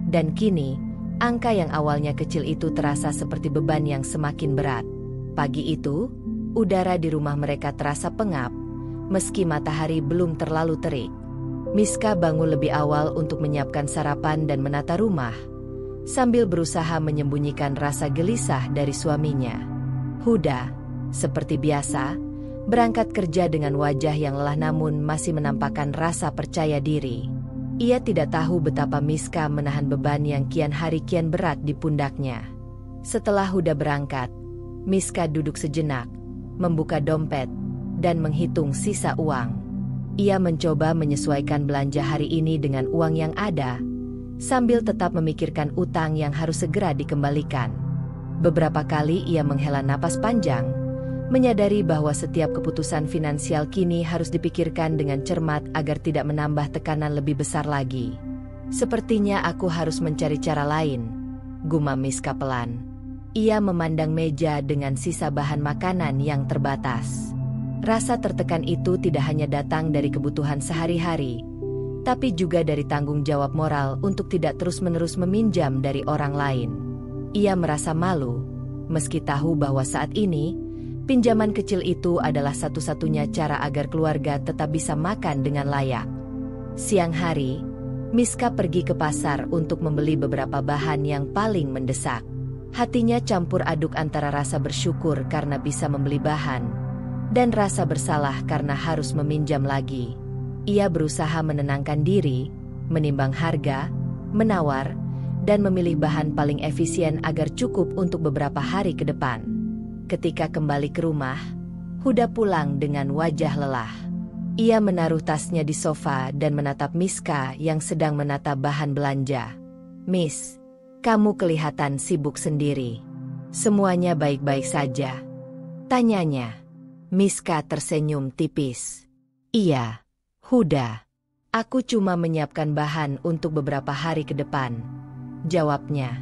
Dan kini, angka yang awalnya kecil itu terasa seperti beban yang semakin berat. Pagi itu, udara di rumah mereka terasa pengap, meski matahari belum terlalu terik. Miska bangun lebih awal untuk menyiapkan sarapan dan menata rumah, sambil berusaha menyembunyikan rasa gelisah dari suaminya. Huda, seperti biasa, berangkat kerja dengan wajah yang lelah namun masih menampakkan rasa percaya diri. Ia tidak tahu betapa Miska menahan beban yang kian hari kian berat di pundaknya. Setelah Huda berangkat, Miska duduk sejenak, membuka dompet, dan menghitung sisa uang. Ia mencoba menyesuaikan belanja hari ini dengan uang yang ada, sambil tetap memikirkan utang yang harus segera dikembalikan. Beberapa kali ia menghela napas panjang, menyadari bahwa setiap keputusan finansial kini harus dipikirkan dengan cermat agar tidak menambah tekanan lebih besar lagi. "Sepertinya aku harus mencari cara lain," gumam Miska pelan. Ia memandang meja dengan sisa bahan makanan yang terbatas. Rasa tertekan itu tidak hanya datang dari kebutuhan sehari-hari, tapi juga dari tanggung jawab moral untuk tidak terus-menerus meminjam dari orang lain. Ia merasa malu, meski tahu bahwa saat ini, pinjaman kecil itu adalah satu-satunya cara agar keluarga tetap bisa makan dengan layak. Siang hari, Miska pergi ke pasar untuk membeli beberapa bahan yang paling mendesak. Hatinya campur aduk antara rasa bersyukur karena bisa membeli bahan, dan rasa bersalah karena harus meminjam lagi. Ia berusaha menenangkan diri, menimbang harga, menawar, dan memilih bahan paling efisien agar cukup untuk beberapa hari ke depan. Ketika kembali ke rumah, Huda pulang dengan wajah lelah. Ia menaruh tasnya di sofa dan menatap Miska yang sedang menata bahan belanja. "Miss, kamu kelihatan sibuk sendiri. Semuanya baik-baik saja?" tanyanya. Miska tersenyum tipis. "Iya, Huda. Aku cuma menyiapkan bahan untuk beberapa hari ke depan," jawabnya.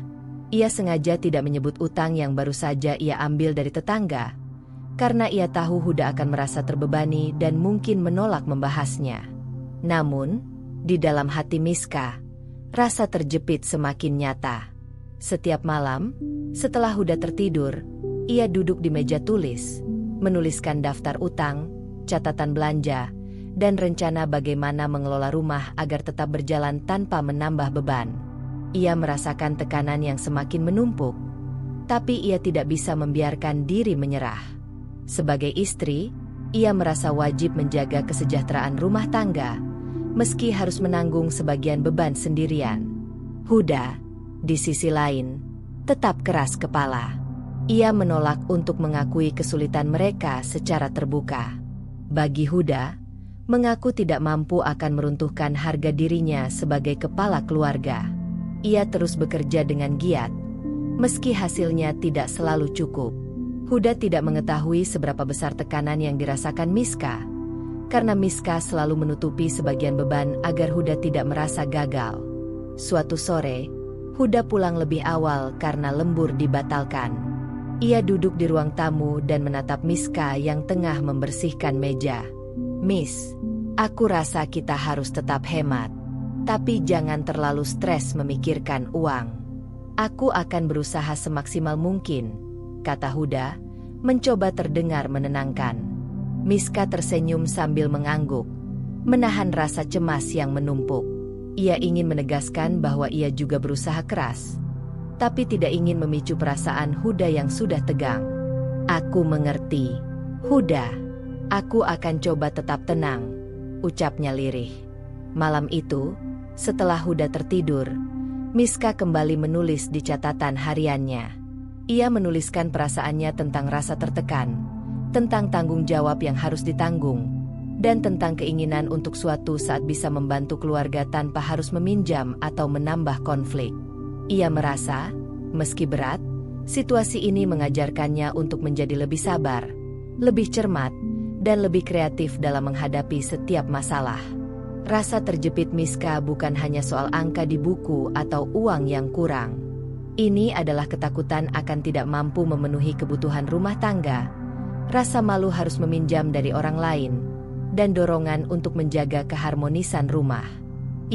Ia sengaja tidak menyebut utang yang baru saja ia ambil dari tetangga, karena ia tahu Huda akan merasa terbebani dan mungkin menolak membahasnya. Namun, di dalam hati Miska, rasa terjepit semakin nyata. Setiap malam, setelah Huda tertidur, ia duduk di meja tulis, menuliskan daftar utang, catatan belanja, dan rencana bagaimana mengelola rumah agar tetap berjalan tanpa menambah beban. Ia merasakan tekanan yang semakin menumpuk, tapi ia tidak bisa membiarkan diri menyerah. Sebagai istri, ia merasa wajib menjaga kesejahteraan rumah tangga, meski harus menanggung sebagian beban sendirian. Huda, di sisi lain, tetap keras kepala. Ia menolak untuk mengakui kesulitan mereka secara terbuka. Bagi Huda, mengaku tidak mampu akan meruntuhkan harga dirinya sebagai kepala keluarga. Ia terus bekerja dengan giat, meski hasilnya tidak selalu cukup. Huda tidak mengetahui seberapa besar tekanan yang dirasakan Miska, karena Miska selalu menutupi sebagian beban agar Huda tidak merasa gagal. Suatu sore, Huda pulang lebih awal karena lembur dibatalkan. Ia duduk di ruang tamu dan menatap Miska yang tengah membersihkan meja. "Miss, aku rasa kita harus tetap hemat, tapi jangan terlalu stres memikirkan uang. Aku akan berusaha semaksimal mungkin," kata Huda, mencoba terdengar menenangkan. Miska tersenyum sambil mengangguk, menahan rasa cemas yang menumpuk. Ia ingin menegaskan bahwa ia juga berusaha keras, tapi tidak ingin memicu perasaan Huda yang sudah tegang. "Aku mengerti, Huda. Aku akan coba tetap tenang," ucapnya lirih. Malam itu, setelah Huda tertidur, Miska kembali menulis di catatan hariannya. Ia menuliskan perasaannya tentang rasa tertekan, tentang tanggung jawab yang harus ditanggung, dan tentang keinginan untuk suatu saat bisa membantu keluarga tanpa harus meminjam atau menambah konflik. Ia merasa, meski berat, situasi ini mengajarkannya untuk menjadi lebih sabar, lebih cermat, dan lebih kreatif dalam menghadapi setiap masalah. Rasa terjepit Miska bukan hanya soal angka di buku atau uang yang kurang. Ini adalah ketakutan akan tidak mampu memenuhi kebutuhan rumah tangga, rasa malu harus meminjam dari orang lain, dan dorongan untuk menjaga keharmonisan rumah.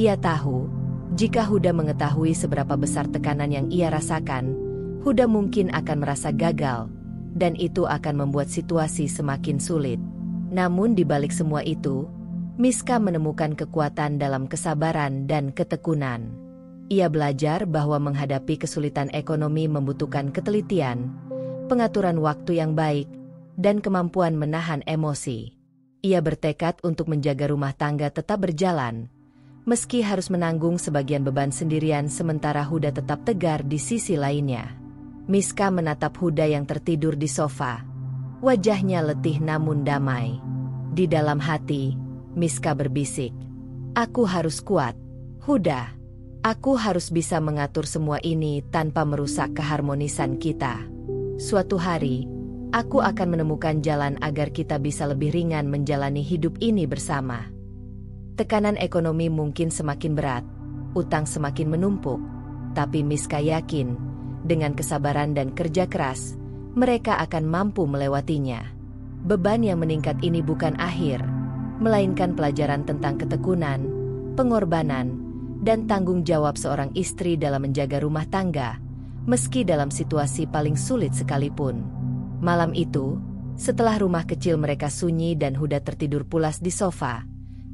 Ia tahu, jika Huda mengetahui seberapa besar tekanan yang ia rasakan, Huda mungkin akan merasa gagal, dan itu akan membuat situasi semakin sulit. Namun di balik semua itu, Miska menemukan kekuatan dalam kesabaran dan ketekunan. Ia belajar bahwa menghadapi kesulitan ekonomi membutuhkan ketelitian, pengaturan waktu yang baik, dan kemampuan menahan emosi. Ia bertekad untuk menjaga rumah tangga tetap berjalan, meski harus menanggung sebagian beban sendirian sementara Huda tetap tegar di sisi lainnya. Miska menatap Huda yang tertidur di sofa. Wajahnya letih namun damai. Di dalam hati, Miska berbisik, "Aku harus kuat, Huda. Aku harus bisa mengatur semua ini tanpa merusak keharmonisan kita. Suatu hari, aku akan menemukan jalan agar kita bisa lebih ringan menjalani hidup ini bersama." Tekanan ekonomi mungkin semakin berat, utang semakin menumpuk, tapi Miska yakin, dengan kesabaran dan kerja keras, mereka akan mampu melewatinya. Beban yang meningkat ini bukan akhir, melainkan pelajaran tentang ketekunan, pengorbanan, dan tanggung jawab seorang istri dalam menjaga rumah tangga, meski dalam situasi paling sulit sekalipun. Malam itu, setelah rumah kecil mereka sunyi dan Huda tertidur pulas di sofa,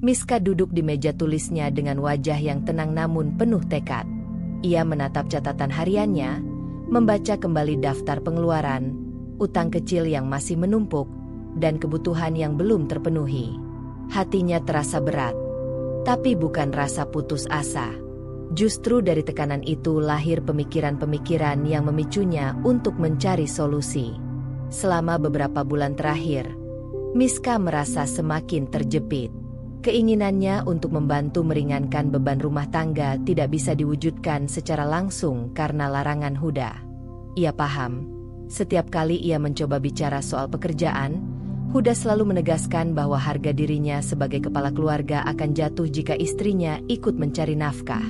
Miska duduk di meja tulisnya dengan wajah yang tenang namun penuh tekad. Ia menatap catatan hariannya, membaca kembali daftar pengeluaran, utang kecil yang masih menumpuk, dan kebutuhan yang belum terpenuhi. Hatinya terasa berat, tapi bukan rasa putus asa. Justru dari tekanan itu lahir pemikiran-pemikiran yang memicunya untuk mencari solusi. Selama beberapa bulan terakhir, Miska merasa semakin terjepit. Keinginannya untuk membantu meringankan beban rumah tangga tidak bisa diwujudkan secara langsung karena larangan Huda. Ia paham, setiap kali ia mencoba bicara soal pekerjaan, Huda selalu menegaskan bahwa harga dirinya sebagai kepala keluarga akan jatuh jika istrinya ikut mencari nafkah.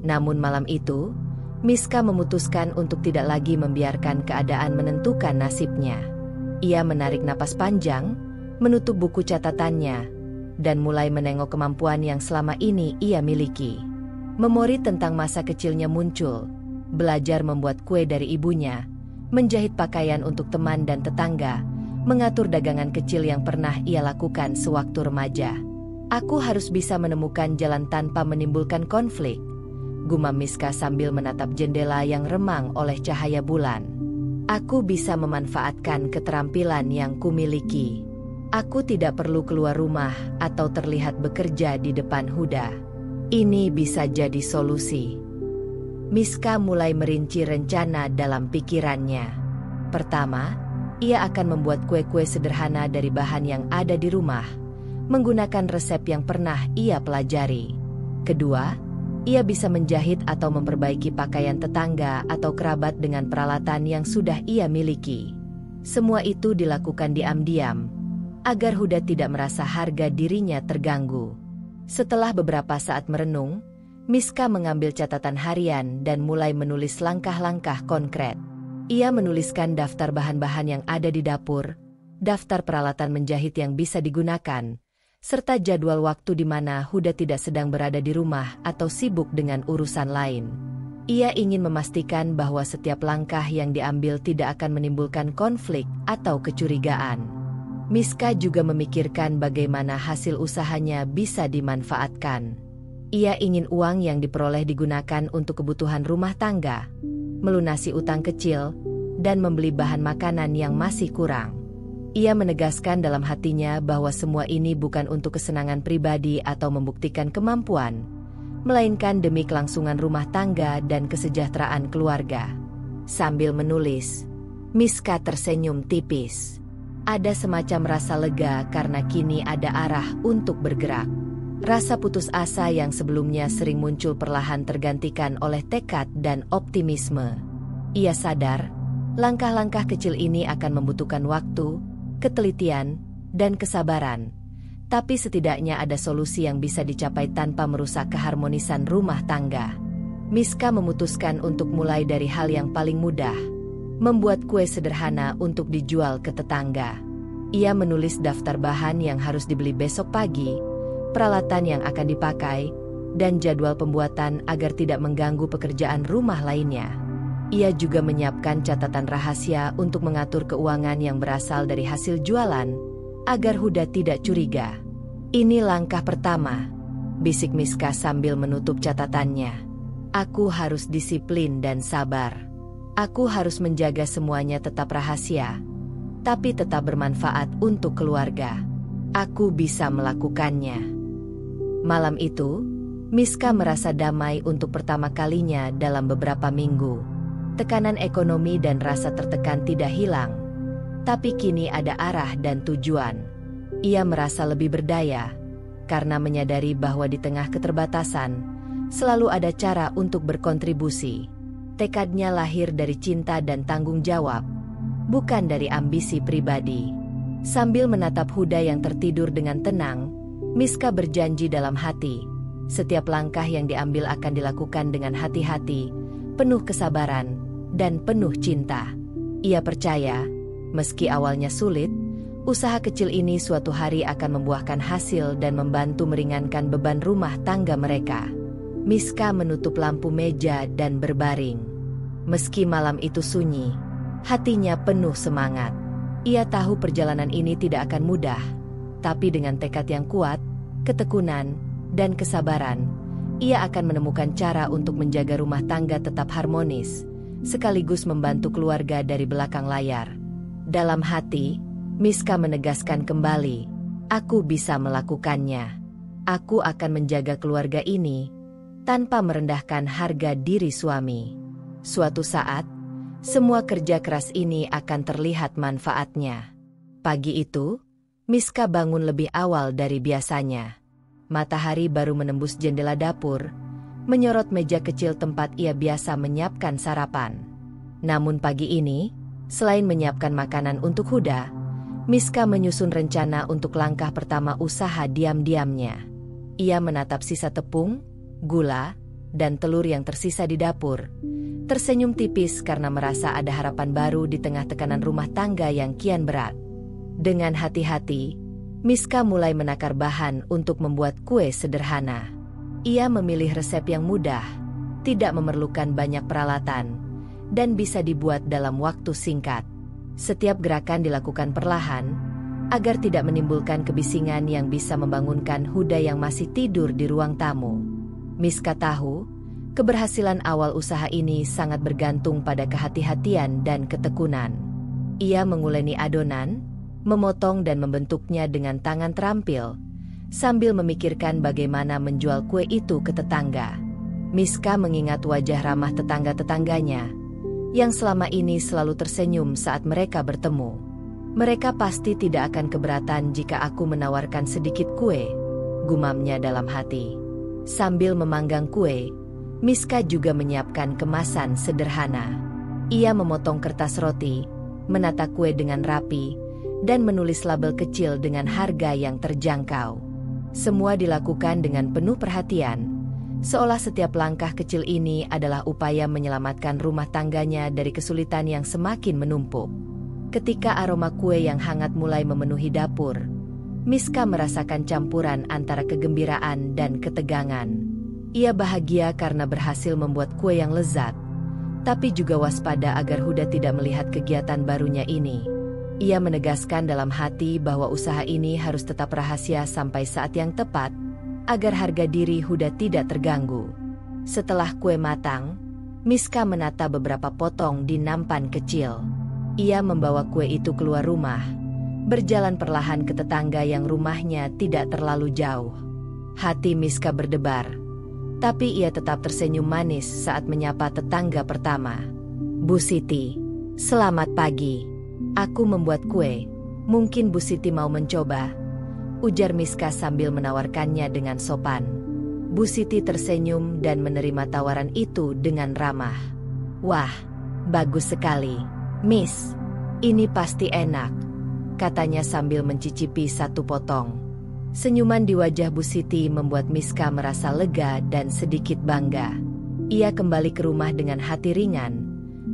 Namun malam itu, Miska memutuskan untuk tidak lagi membiarkan keadaan menentukan nasibnya. Ia menarik napas panjang, menutup buku catatannya, dan mulai menengok kemampuan yang selama ini ia miliki. Memori tentang masa kecilnya muncul, belajar membuat kue dari ibunya, menjahit pakaian untuk teman dan tetangga, mengatur dagangan kecil yang pernah ia lakukan sewaktu remaja. Aku harus bisa menemukan jalan tanpa menimbulkan konflik, gumam Miska sambil menatap jendela yang remang oleh cahaya bulan. Aku bisa memanfaatkan keterampilan yang kumiliki. Aku tidak perlu keluar rumah atau terlihat bekerja di depan Huda. Ini bisa jadi solusi. Miska mulai merinci rencana dalam pikirannya. Pertama, ia akan membuat kue-kue sederhana dari bahan yang ada di rumah, menggunakan resep yang pernah ia pelajari. Kedua, ia bisa menjahit atau memperbaiki pakaian tetangga atau kerabat dengan peralatan yang sudah ia miliki. Semua itu dilakukan diam-diam, agar Huda tidak merasa harga dirinya terganggu. Setelah beberapa saat merenung, Miska mengambil catatan harian dan mulai menulis langkah-langkah konkret. Ia menuliskan daftar bahan-bahan yang ada di dapur, daftar peralatan menjahit yang bisa digunakan, serta jadwal waktu di mana Huda tidak sedang berada di rumah atau sibuk dengan urusan lain. Ia ingin memastikan bahwa setiap langkah yang diambil tidak akan menimbulkan konflik atau kecurigaan. Miska juga memikirkan bagaimana hasil usahanya bisa dimanfaatkan. Ia ingin uang yang diperoleh digunakan untuk kebutuhan rumah tangga, melunasi utang kecil, dan membeli bahan makanan yang masih kurang. Ia menegaskan dalam hatinya bahwa semua ini bukan untuk kesenangan pribadi atau membuktikan kemampuan, melainkan demi kelangsungan rumah tangga dan kesejahteraan keluarga. Sambil menulis, Miska tersenyum tipis. Ada semacam rasa lega karena kini ada arah untuk bergerak. Rasa putus asa yang sebelumnya sering muncul perlahan tergantikan oleh tekad dan optimisme. Ia sadar, langkah-langkah kecil ini akan membutuhkan waktu, ketelitian, dan kesabaran. Tapi setidaknya ada solusi yang bisa dicapai tanpa merusak keharmonisan rumah tangga. Miska memutuskan untuk mulai dari hal yang paling mudah, membuat kue sederhana untuk dijual ke tetangga. Ia menulis daftar bahan yang harus dibeli besok pagi, peralatan yang akan dipakai, dan jadwal pembuatan agar tidak mengganggu pekerjaan rumah lainnya. Ia juga menyiapkan catatan rahasia untuk mengatur keuangan yang berasal dari hasil jualan, agar Huda tidak curiga. Ini langkah pertama, bisik Miska sambil menutup catatannya. Aku harus disiplin dan sabar. Aku harus menjaga semuanya tetap rahasia, tapi tetap bermanfaat untuk keluarga. Aku bisa melakukannya. Malam itu, Miska merasa damai untuk pertama kalinya dalam beberapa minggu. Tekanan ekonomi dan rasa tertekan tidak hilang, tapi kini ada arah dan tujuan. Ia merasa lebih berdaya, karena menyadari bahwa di tengah keterbatasan, selalu ada cara untuk berkontribusi. Tekadnya lahir dari cinta dan tanggung jawab, bukan dari ambisi pribadi. Sambil menatap Huda yang tertidur dengan tenang, Miska berjanji dalam hati, setiap langkah yang diambil akan dilakukan dengan hati-hati, penuh kesabaran, dan penuh cinta. Ia percaya, meski awalnya sulit, usaha kecil ini suatu hari akan membuahkan hasil dan membantu meringankan beban rumah tangga mereka. Miska menutup lampu meja dan berbaring. Meski malam itu sunyi, hatinya penuh semangat. Ia tahu perjalanan ini tidak akan mudah, tapi dengan tekad yang kuat, ketekunan, dan kesabaran, ia akan menemukan cara untuk menjaga rumah tangga tetap harmonis, sekaligus membantu keluarga dari belakang layar. Dalam hati, Miska menegaskan kembali, "Aku bisa melakukannya. Aku akan menjaga keluarga ini tanpa merendahkan harga diri suami." Suatu saat, semua kerja keras ini akan terlihat manfaatnya. Pagi itu, Miska bangun lebih awal dari biasanya. Matahari baru menembus jendela dapur, menyorot meja kecil tempat ia biasa menyiapkan sarapan. Namun pagi ini, selain menyiapkan makanan untuk Huda, Miska menyusun rencana untuk langkah pertama usaha diam-diamnya. Ia menatap sisa tepung, gula, dan telur yang tersisa di dapur, tersenyum tipis karena merasa ada harapan baru di tengah tekanan rumah tangga yang kian berat. Dengan hati-hati, Miska mulai menakar bahan untuk membuat kue sederhana. Ia memilih resep yang mudah, tidak memerlukan banyak peralatan, dan bisa dibuat dalam waktu singkat. Setiap gerakan dilakukan perlahan, agar tidak menimbulkan kebisingan yang bisa membangunkan Huda yang masih tidur di ruang tamu. Miska tahu, keberhasilan awal usaha ini sangat bergantung pada kehati-hatian dan ketekunan. Ia menguleni adonan, memotong dan membentuknya dengan tangan terampil, sambil memikirkan bagaimana menjual kue itu ke tetangga. Miska mengingat wajah ramah tetangga-tetangganya, yang selama ini selalu tersenyum saat mereka bertemu. "Mereka pasti tidak akan keberatan jika aku menawarkan sedikit kue," gumamnya dalam hati. Sambil memanggang kue, Miska juga menyiapkan kemasan sederhana. Ia memotong kertas roti, menata kue dengan rapi, dan menulis label kecil dengan harga yang terjangkau. Semua dilakukan dengan penuh perhatian, seolah setiap langkah kecil ini adalah upaya menyelamatkan rumah tangganya dari kesulitan yang semakin menumpuk. Ketika aroma kue yang hangat mulai memenuhi dapur, Miska merasakan campuran antara kegembiraan dan ketegangan. Ia bahagia karena berhasil membuat kue yang lezat, tapi juga waspada agar Huda tidak melihat kegiatan barunya ini. Ia menegaskan dalam hati bahwa usaha ini harus tetap rahasia sampai saat yang tepat, agar harga diri Huda tidak terganggu. Setelah kue matang, Miska menata beberapa potong di nampan kecil. Ia membawa kue itu keluar rumah, berjalan perlahan ke tetangga yang rumahnya tidak terlalu jauh. Hati Miska berdebar, tapi ia tetap tersenyum manis saat menyapa tetangga pertama. "Bu Siti, selamat pagi. Aku membuat kue, mungkin Bu Siti mau mencoba?" ujar Miska sambil menawarkannya dengan sopan. Bu Siti tersenyum dan menerima tawaran itu dengan ramah. "Wah, bagus sekali, Miss. Ini pasti enak," katanya sambil mencicipi satu potong. Senyuman di wajah Bu Siti membuat Miska merasa lega dan sedikit bangga. Ia kembali ke rumah dengan hati ringan,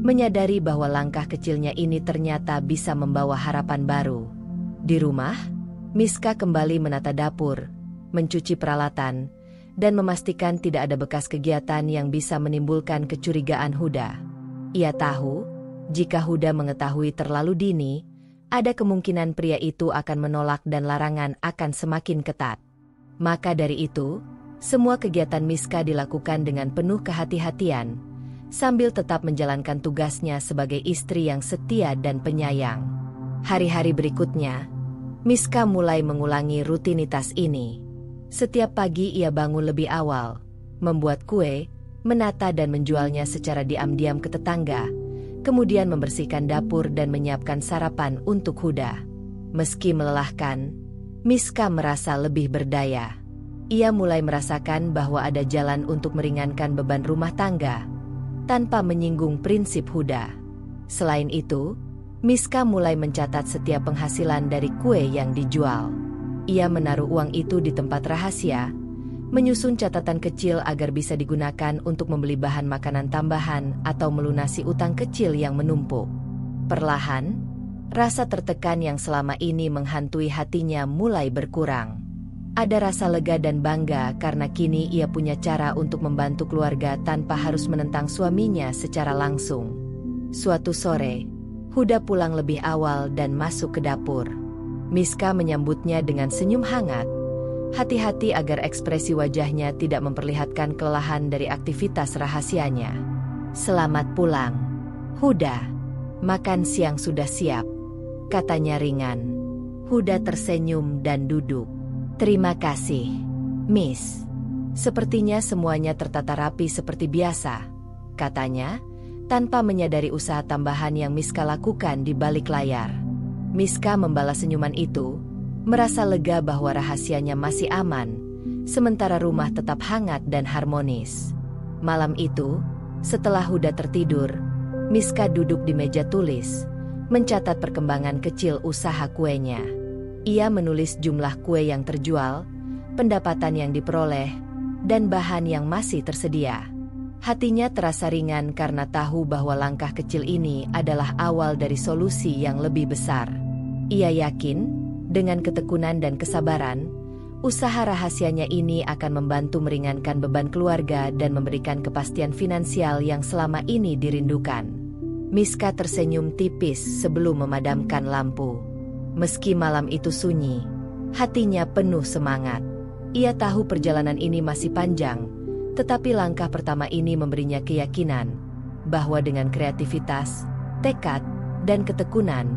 menyadari bahwa langkah kecilnya ini ternyata bisa membawa harapan baru. Di rumah, Miska kembali menata dapur, mencuci peralatan, dan memastikan tidak ada bekas kegiatan yang bisa menimbulkan kecurigaan Huda. Ia tahu, jika Huda mengetahui terlalu dini, ada kemungkinan pria itu akan menolak dan larangan akan semakin ketat. Maka dari itu, semua kegiatan Miska dilakukan dengan penuh kehati-hatian, sambil tetap menjalankan tugasnya sebagai istri yang setia dan penyayang. Hari-hari berikutnya, Miska mulai mengulangi rutinitas ini. Setiap pagi ia bangun lebih awal, membuat kue, menata dan menjualnya secara diam-diam ke tetangga, kemudian membersihkan dapur dan menyiapkan sarapan untuk Huda. Meski melelahkan, Miska merasa lebih berdaya. Ia mulai merasakan bahwa ada jalan untuk meringankan beban rumah tangga, tanpa menyinggung prinsip Huda. Selain itu, Miska mulai mencatat setiap penghasilan dari kue yang dijual. Ia menaruh uang itu di tempat rahasia, menyusun catatan kecil agar bisa digunakan untuk membeli bahan makanan tambahan atau melunasi utang kecil yang menumpuk. Perlahan, rasa tertekan yang selama ini menghantui hatinya mulai berkurang. Ada rasa lega dan bangga karena kini ia punya cara untuk membantu keluarga tanpa harus menentang suaminya secara langsung. Suatu sore, Huda pulang lebih awal dan masuk ke dapur. Miska menyambutnya dengan senyum hangat, Hati-hati agar ekspresi wajahnya tidak memperlihatkan kelelahan dari aktivitas rahasianya. Selamat pulang, Huda. Makan siang sudah siap, katanya ringan. Huda tersenyum dan duduk. Terima kasih, Miss. Sepertinya semuanya tertata rapi seperti biasa, katanya, tanpa menyadari usaha tambahan yang Miska lakukan di balik layar. Miska membalas senyuman itu, merasa lega bahwa rahasianya masih aman, sementara rumah tetap hangat dan harmonis. Malam itu, setelah Huda tertidur, Miska duduk di meja tulis, mencatat perkembangan kecil usaha kuenya. Ia menulis jumlah kue yang terjual, pendapatan yang diperoleh, dan bahan yang masih tersedia. Hatinya terasa ringan karena tahu bahwa langkah kecil ini adalah awal dari solusi yang lebih besar. Ia yakin, dengan ketekunan dan kesabaran, usaha rahasianya ini akan membantu meringankan beban keluarga dan memberikan kepastian finansial yang selama ini dirindukan. Miska tersenyum tipis sebelum memadamkan lampu. Meski malam itu sunyi, hatinya penuh semangat. Ia tahu perjalanan ini masih panjang, tetapi langkah pertama ini memberinya keyakinan bahwa dengan kreativitas, tekad, dan ketekunan,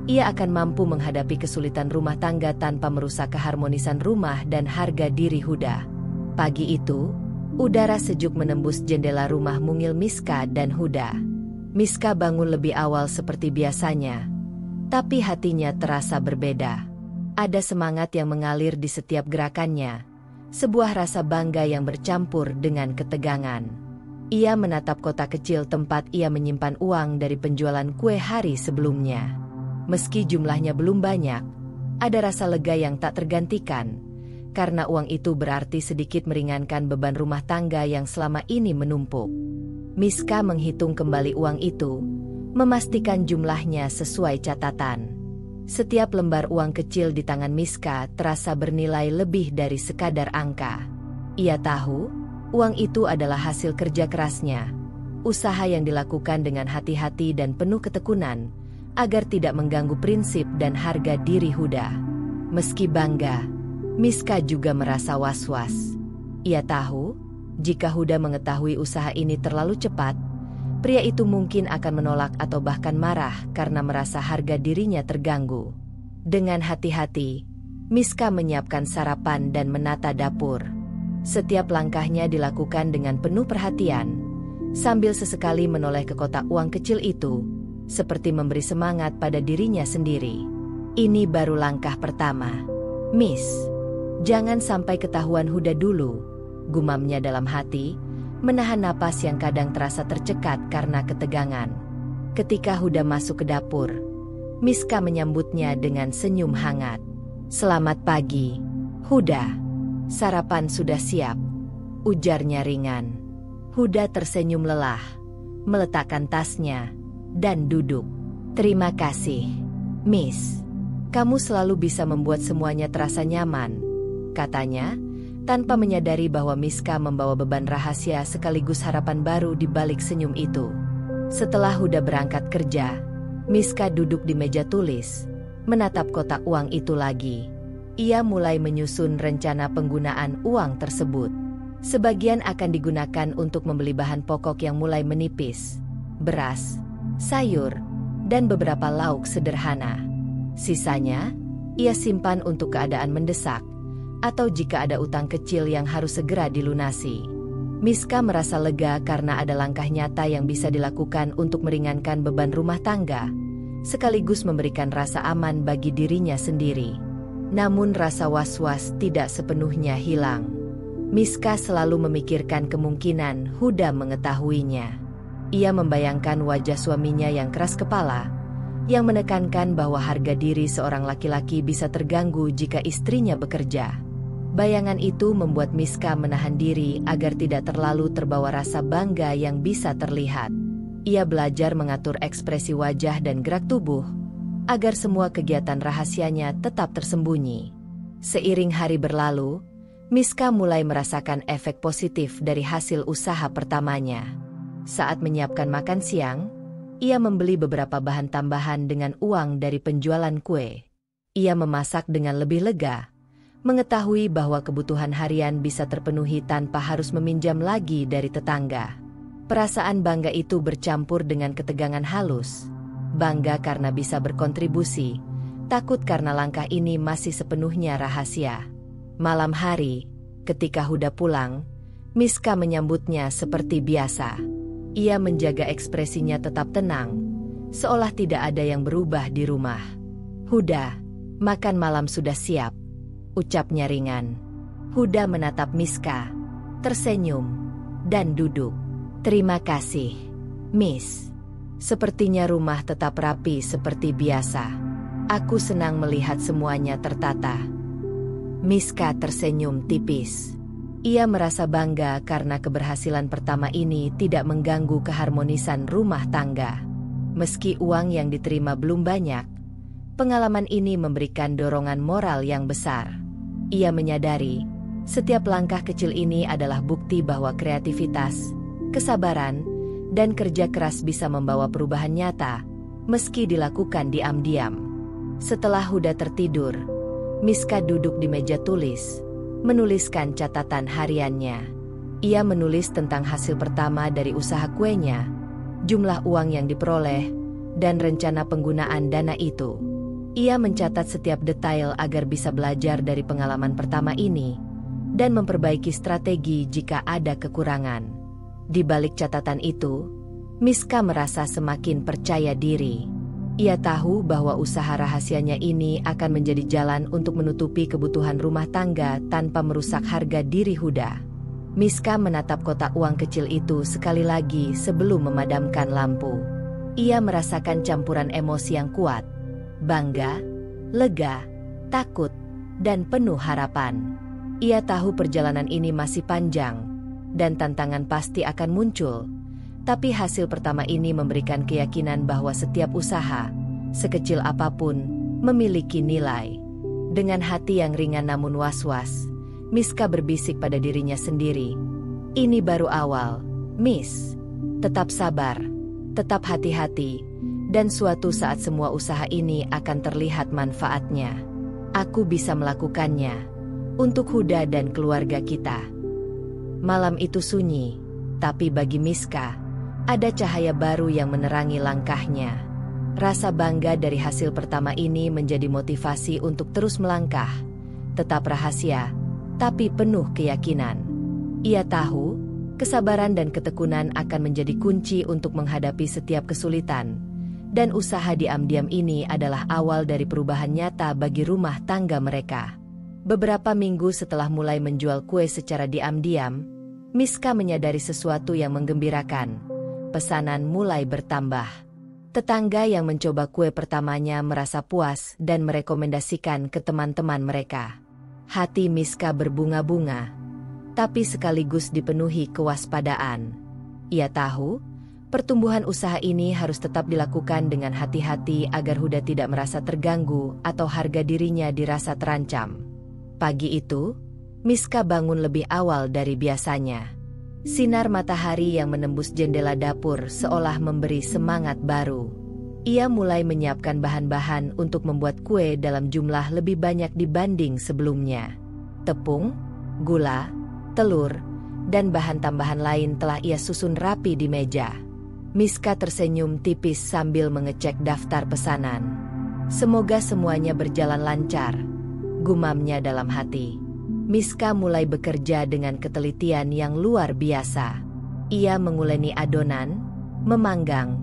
ia akan mampu menghadapi kesulitan rumah tangga tanpa merusak keharmonisan rumah dan harga diri Huda. Pagi itu, udara sejuk menembus jendela rumah mungil Miska dan Huda. Miska bangun lebih awal seperti biasanya, tapi hatinya terasa berbeda. Ada semangat yang mengalir di setiap gerakannya, sebuah rasa bangga yang bercampur dengan ketegangan. Ia menatap kotak kecil tempat ia menyimpan uang dari penjualan kue hari sebelumnya. Meski jumlahnya belum banyak, ada rasa lega yang tak tergantikan, karena uang itu berarti sedikit meringankan beban rumah tangga yang selama ini menumpuk. Miska menghitung kembali uang itu, memastikan jumlahnya sesuai catatan. Setiap lembar uang kecil di tangan Miska terasa bernilai lebih dari sekadar angka. Ia tahu, uang itu adalah hasil kerja kerasnya, usaha yang dilakukan dengan hati-hati dan penuh ketekunan, agar tidak mengganggu prinsip dan harga diri Huda. Meski bangga, Miska juga merasa was-was. Ia tahu, jika Huda mengetahui usaha ini terlalu cepat, pria itu mungkin akan menolak atau bahkan marah karena merasa harga dirinya terganggu. Dengan hati-hati, Miska menyiapkan sarapan dan menata dapur. Setiap langkahnya dilakukan dengan penuh perhatian, sambil sesekali menoleh ke kotak uang kecil itu, seperti memberi semangat pada dirinya sendiri. Ini baru langkah pertama. Miss, jangan sampai ketahuan Huda dulu, gumamnya dalam hati, menahan napas yang kadang terasa tercekat karena ketegangan. Ketika Huda masuk ke dapur, Miska menyambutnya dengan senyum hangat. Selamat pagi, Huda. Sarapan sudah siap, ujarnya ringan. Huda tersenyum lelah, meletakkan tasnya, dan duduk. Terima kasih, Miss. Kamu selalu bisa membuat semuanya terasa nyaman, katanya, tanpa menyadari bahwa Miska membawa beban rahasia sekaligus harapan baru di balik senyum itu. Setelah Huda berangkat kerja, Miska duduk di meja tulis, menatap kotak uang itu lagi. Ia mulai menyusun rencana penggunaan uang tersebut. Sebagian akan digunakan untuk membeli bahan pokok yang mulai menipis, beras, sayur, dan beberapa lauk sederhana. Sisanya, ia simpan untuk keadaan mendesak, atau jika ada utang kecil yang harus segera dilunasi. Miska merasa lega karena ada langkah nyata yang bisa dilakukan untuk meringankan beban rumah tangga, sekaligus memberikan rasa aman bagi dirinya sendiri. Namun rasa was-was tidak sepenuhnya hilang. Miska selalu memikirkan kemungkinan Huda mengetahuinya. Ia membayangkan wajah suaminya yang keras kepala, yang menekankan bahwa harga diri seorang laki-laki bisa terganggu jika istrinya bekerja. Bayangan itu membuat Miska menahan diri agar tidak terlalu terbawa rasa bangga yang bisa terlihat. Ia belajar mengatur ekspresi wajah dan gerak tubuh, agar semua kegiatan rahasianya tetap tersembunyi. Seiring hari berlalu, Miska mulai merasakan efek positif dari hasil usaha pertamanya. Saat menyiapkan makan siang, ia membeli beberapa bahan tambahan dengan uang dari penjualan kue. Ia memasak dengan lebih lega, Mengetahui bahwa kebutuhan harian bisa terpenuhi tanpa harus meminjam lagi dari tetangga. Perasaan bangga itu bercampur dengan ketegangan halus. Bangga karena bisa berkontribusi, takut karena langkah ini masih sepenuhnya rahasia. Malam hari, ketika Huda pulang, Miska menyambutnya seperti biasa. Ia menjaga ekspresinya tetap tenang, seolah tidak ada yang berubah di rumah. "Huda, makan malam sudah siap," ucapnya ringan. Huda menatap Miska, tersenyum, dan duduk. "Terima kasih, Miss. Sepertinya rumah tetap rapi seperti biasa. Aku senang melihat semuanya tertata." Miska tersenyum tipis. Ia merasa bangga karena keberhasilan pertama ini tidak mengganggu keharmonisan rumah tangga. Meski uang yang diterima belum banyak, pengalaman ini memberikan dorongan moral yang besar. Ia menyadari, setiap langkah kecil ini adalah bukti bahwa kreativitas, kesabaran, dan kerja keras bisa membawa perubahan nyata, meski dilakukan diam-diam. Setelah Huda tertidur, Miska duduk di meja tulis, menuliskan catatan hariannya. Ia menulis tentang hasil pertama dari usaha kuenya, jumlah uang yang diperoleh, dan rencana penggunaan dana itu. Ia mencatat setiap detail agar bisa belajar dari pengalaman pertama ini, dan memperbaiki strategi jika ada kekurangan. Di balik catatan itu, Miska merasa semakin percaya diri. Ia tahu bahwa usaha rahasianya ini akan menjadi jalan untuk menutupi kebutuhan rumah tangga tanpa merusak harga diri Huda. Miska menatap kotak uang kecil itu sekali lagi sebelum memadamkan lampu. Ia merasakan campuran emosi yang kuat, bangga, lega, takut, dan penuh harapan. Ia tahu perjalanan ini masih panjang, dan tantangan pasti akan muncul. Tapi hasil pertama ini memberikan keyakinan bahwa setiap usaha, sekecil apapun, memiliki nilai. Dengan hati yang ringan namun was-was, Miska berbisik pada dirinya sendiri. "Ini baru awal, Miss. Tetap sabar, tetap hati-hati, dan suatu saat semua usaha ini akan terlihat manfaatnya. Aku bisa melakukannya untuk Huda dan keluarga kita." Malam itu sunyi, tapi bagi Miska, ada cahaya baru yang menerangi langkahnya. Rasa bangga dari hasil pertama ini menjadi motivasi untuk terus melangkah, tetap rahasia, tapi penuh keyakinan. Ia tahu, kesabaran dan ketekunan akan menjadi kunci untuk menghadapi setiap kesulitan, dan usaha diam-diam ini adalah awal dari perubahan nyata bagi rumah tangga mereka. Beberapa minggu setelah mulai menjual kue secara diam-diam, Miska menyadari sesuatu yang menggembirakan. Pesanan mulai bertambah. Tetangga yang mencoba kue pertamanya merasa puas dan merekomendasikan ke teman-teman mereka. Hati Miska berbunga-bunga, tapi sekaligus dipenuhi kewaspadaan. Ia tahu, pertumbuhan usaha ini harus tetap dilakukan dengan hati-hati agar Huda tidak merasa terganggu atau harga dirinya dirasa terancam. Pagi itu, Miska bangun lebih awal dari biasanya. Sinar matahari yang menembus jendela dapur seolah memberi semangat baru. Ia mulai menyiapkan bahan-bahan untuk membuat kue dalam jumlah lebih banyak dibanding sebelumnya. Tepung, gula, telur, dan bahan tambahan lain telah ia susun rapi di meja. Miska tersenyum tipis sambil mengecek daftar pesanan. "Semoga semuanya berjalan lancar," gumamnya dalam hati. Miska mulai bekerja dengan ketelitian yang luar biasa. Ia menguleni adonan, memanggang,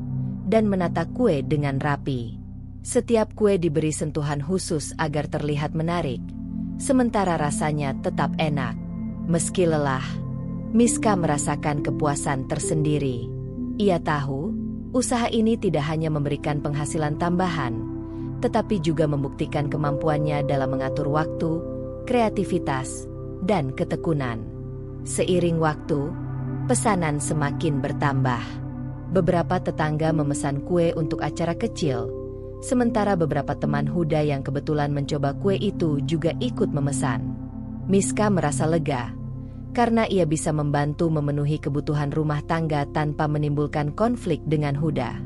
dan menata kue dengan rapi. Setiap kue diberi sentuhan khusus agar terlihat menarik, sementara rasanya tetap enak. Meski lelah, Miska merasakan kepuasan tersendiri. Ia tahu, usaha ini tidak hanya memberikan penghasilan tambahan, tetapi juga membuktikan kemampuannya dalam mengatur waktu, kreativitas, dan ketekunan. Seiring waktu, pesanan semakin bertambah. Beberapa tetangga memesan kue untuk acara kecil, sementara beberapa teman Huda yang kebetulan mencoba kue itu juga ikut memesan. Miska merasa lega, karena ia bisa membantu memenuhi kebutuhan rumah tangga tanpa menimbulkan konflik dengan Huda.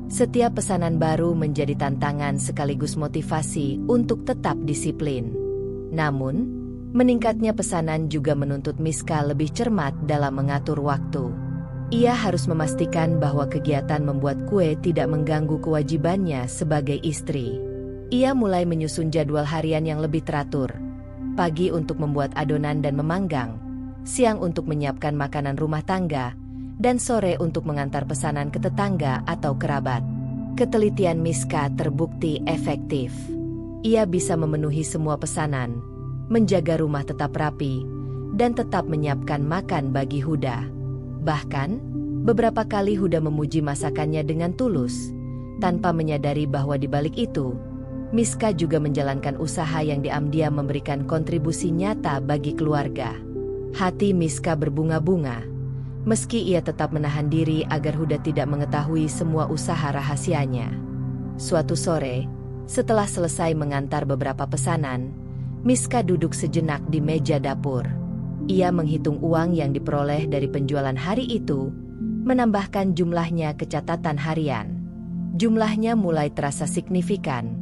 Setiap pesanan baru menjadi tantangan sekaligus motivasi untuk tetap disiplin. Namun, Meningkatnya pesanan juga menuntut Miska lebih cermat dalam mengatur waktu. Ia harus memastikan bahwa kegiatan membuat kue tidak mengganggu kewajibannya sebagai istri. Ia mulai menyusun jadwal harian yang lebih teratur. Pagi untuk membuat adonan dan memanggang, siang untuk menyiapkan makanan rumah tangga, dan sore untuk mengantar pesanan ke tetangga atau kerabat. Ketelitian Miska terbukti efektif. Ia bisa memenuhi semua pesanan, menjaga rumah tetap rapi, dan tetap menyiapkan makan bagi Huda. Bahkan, beberapa kali Huda memuji masakannya dengan tulus, tanpa menyadari bahwa di balik itu, Miska juga menjalankan usaha yang diam-diam memberikan kontribusi nyata bagi keluarga. Hati Miska berbunga-bunga, meski ia tetap menahan diri agar Huda tidak mengetahui semua usaha rahasianya. Suatu sore, setelah selesai mengantar beberapa pesanan, Miska duduk sejenak di meja dapur. Ia menghitung uang yang diperoleh dari penjualan hari itu, menambahkan jumlahnya ke catatan harian. Jumlahnya mulai terasa signifikan,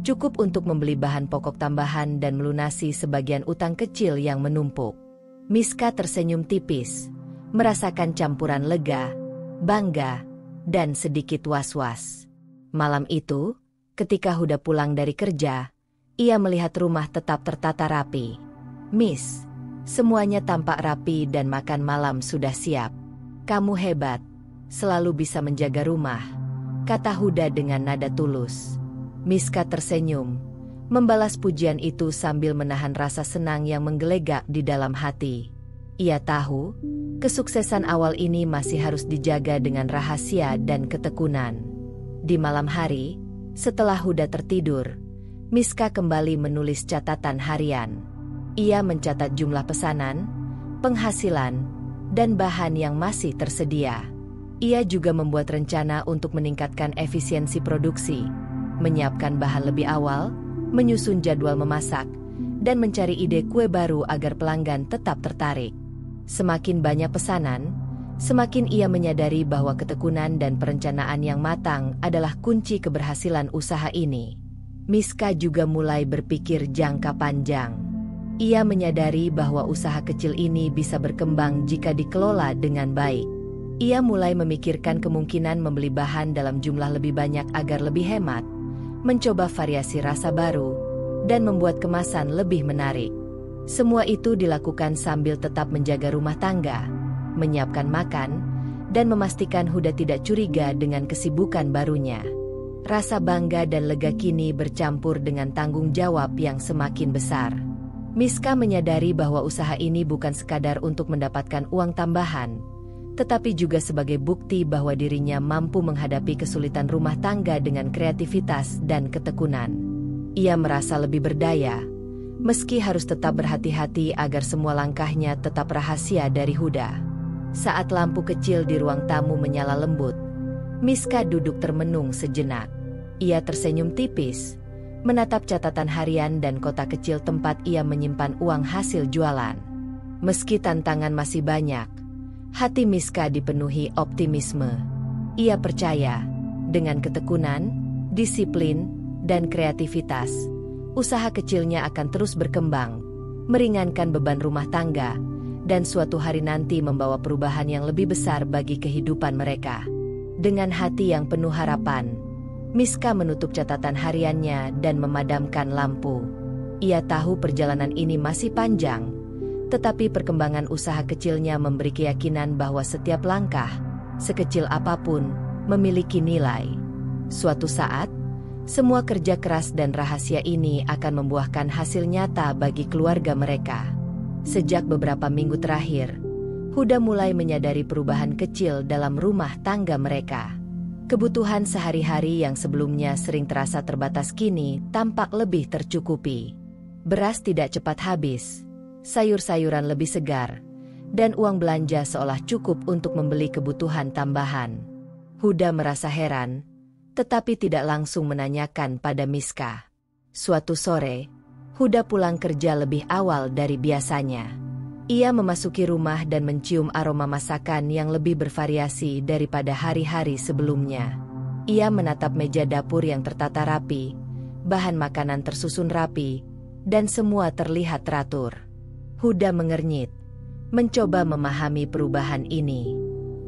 cukup untuk membeli bahan pokok tambahan dan melunasi sebagian utang kecil yang menumpuk. Miska tersenyum tipis, merasakan campuran lega, bangga, dan sedikit was-was. Malam itu, ketika Huda pulang dari kerja, ia melihat rumah tetap tertata rapi. "Miss, semuanya tampak rapi dan makan malam sudah siap. Kamu hebat, selalu bisa menjaga rumah," kata Huda dengan nada tulus. Miska tersenyum, membalas pujian itu sambil menahan rasa senang yang menggelegak di dalam hati. Ia tahu, kesuksesan awal ini masih harus dijaga dengan rahasia dan ketekunan. Di malam hari, setelah Huda tertidur, Miska kembali menulis catatan harian. Ia mencatat jumlah pesanan, penghasilan, dan bahan yang masih tersedia. Ia juga membuat rencana untuk meningkatkan efisiensi produksi, menyiapkan bahan lebih awal, menyusun jadwal memasak, dan mencari ide kue baru agar pelanggan tetap tertarik. Semakin banyak pesanan, semakin ia menyadari bahwa ketekunan dan perencanaan yang matang adalah kunci keberhasilan usaha ini. Miska juga mulai berpikir jangka panjang. Ia menyadari bahwa usaha kecil ini bisa berkembang jika dikelola dengan baik. Ia mulai memikirkan kemungkinan membeli bahan dalam jumlah lebih banyak agar lebih hemat, mencoba variasi rasa baru, dan membuat kemasan lebih menarik. Semua itu dilakukan sambil tetap menjaga rumah tangga, menyiapkan makan, dan memastikan Huda tidak curiga dengan kesibukan barunya. Rasa bangga dan lega kini bercampur dengan tanggung jawab yang semakin besar. Miska menyadari bahwa usaha ini bukan sekadar untuk mendapatkan uang tambahan, tetapi juga sebagai bukti bahwa dirinya mampu menghadapi kesulitan rumah tangga dengan kreativitas dan ketekunan. Ia merasa lebih berdaya, meski harus tetap berhati-hati agar semua langkahnya tetap rahasia dari Huda. Saat lampu kecil di ruang tamu menyala lembut, Miska duduk termenung sejenak. Ia tersenyum tipis, menatap catatan harian dan kotak kecil tempat ia menyimpan uang hasil jualan. Meski tantangan masih banyak, hati Miska dipenuhi optimisme. Ia percaya, dengan ketekunan, disiplin, dan kreativitas, usaha kecilnya akan terus berkembang, meringankan beban rumah tangga, dan suatu hari nanti membawa perubahan yang lebih besar bagi kehidupan mereka. Dengan hati yang penuh harapan, Miska menutup catatan hariannya dan memadamkan lampu. Ia tahu perjalanan ini masih panjang, tetapi perkembangan usaha kecilnya memberi keyakinan bahwa setiap langkah, sekecil apapun, memiliki nilai. Suatu saat, semua kerja keras dan rahasia ini akan membuahkan hasil nyata bagi keluarga mereka. Sejak beberapa minggu terakhir, Huda mulai menyadari perubahan kecil dalam rumah tangga mereka. Kebutuhan sehari-hari yang sebelumnya sering terasa terbatas kini tampak lebih tercukupi. Beras tidak cepat habis, sayur-sayuran lebih segar, dan uang belanja seolah cukup untuk membeli kebutuhan tambahan. Huda merasa heran, tetapi tidak langsung menanyakan pada Miska. Suatu sore, Huda pulang kerja lebih awal dari biasanya. Ia memasuki rumah dan mencium aroma masakan yang lebih bervariasi daripada hari-hari sebelumnya. Ia menatap meja dapur yang tertata rapi, bahan makanan tersusun rapi, dan semua terlihat teratur. Huda mengernyit, mencoba memahami perubahan ini.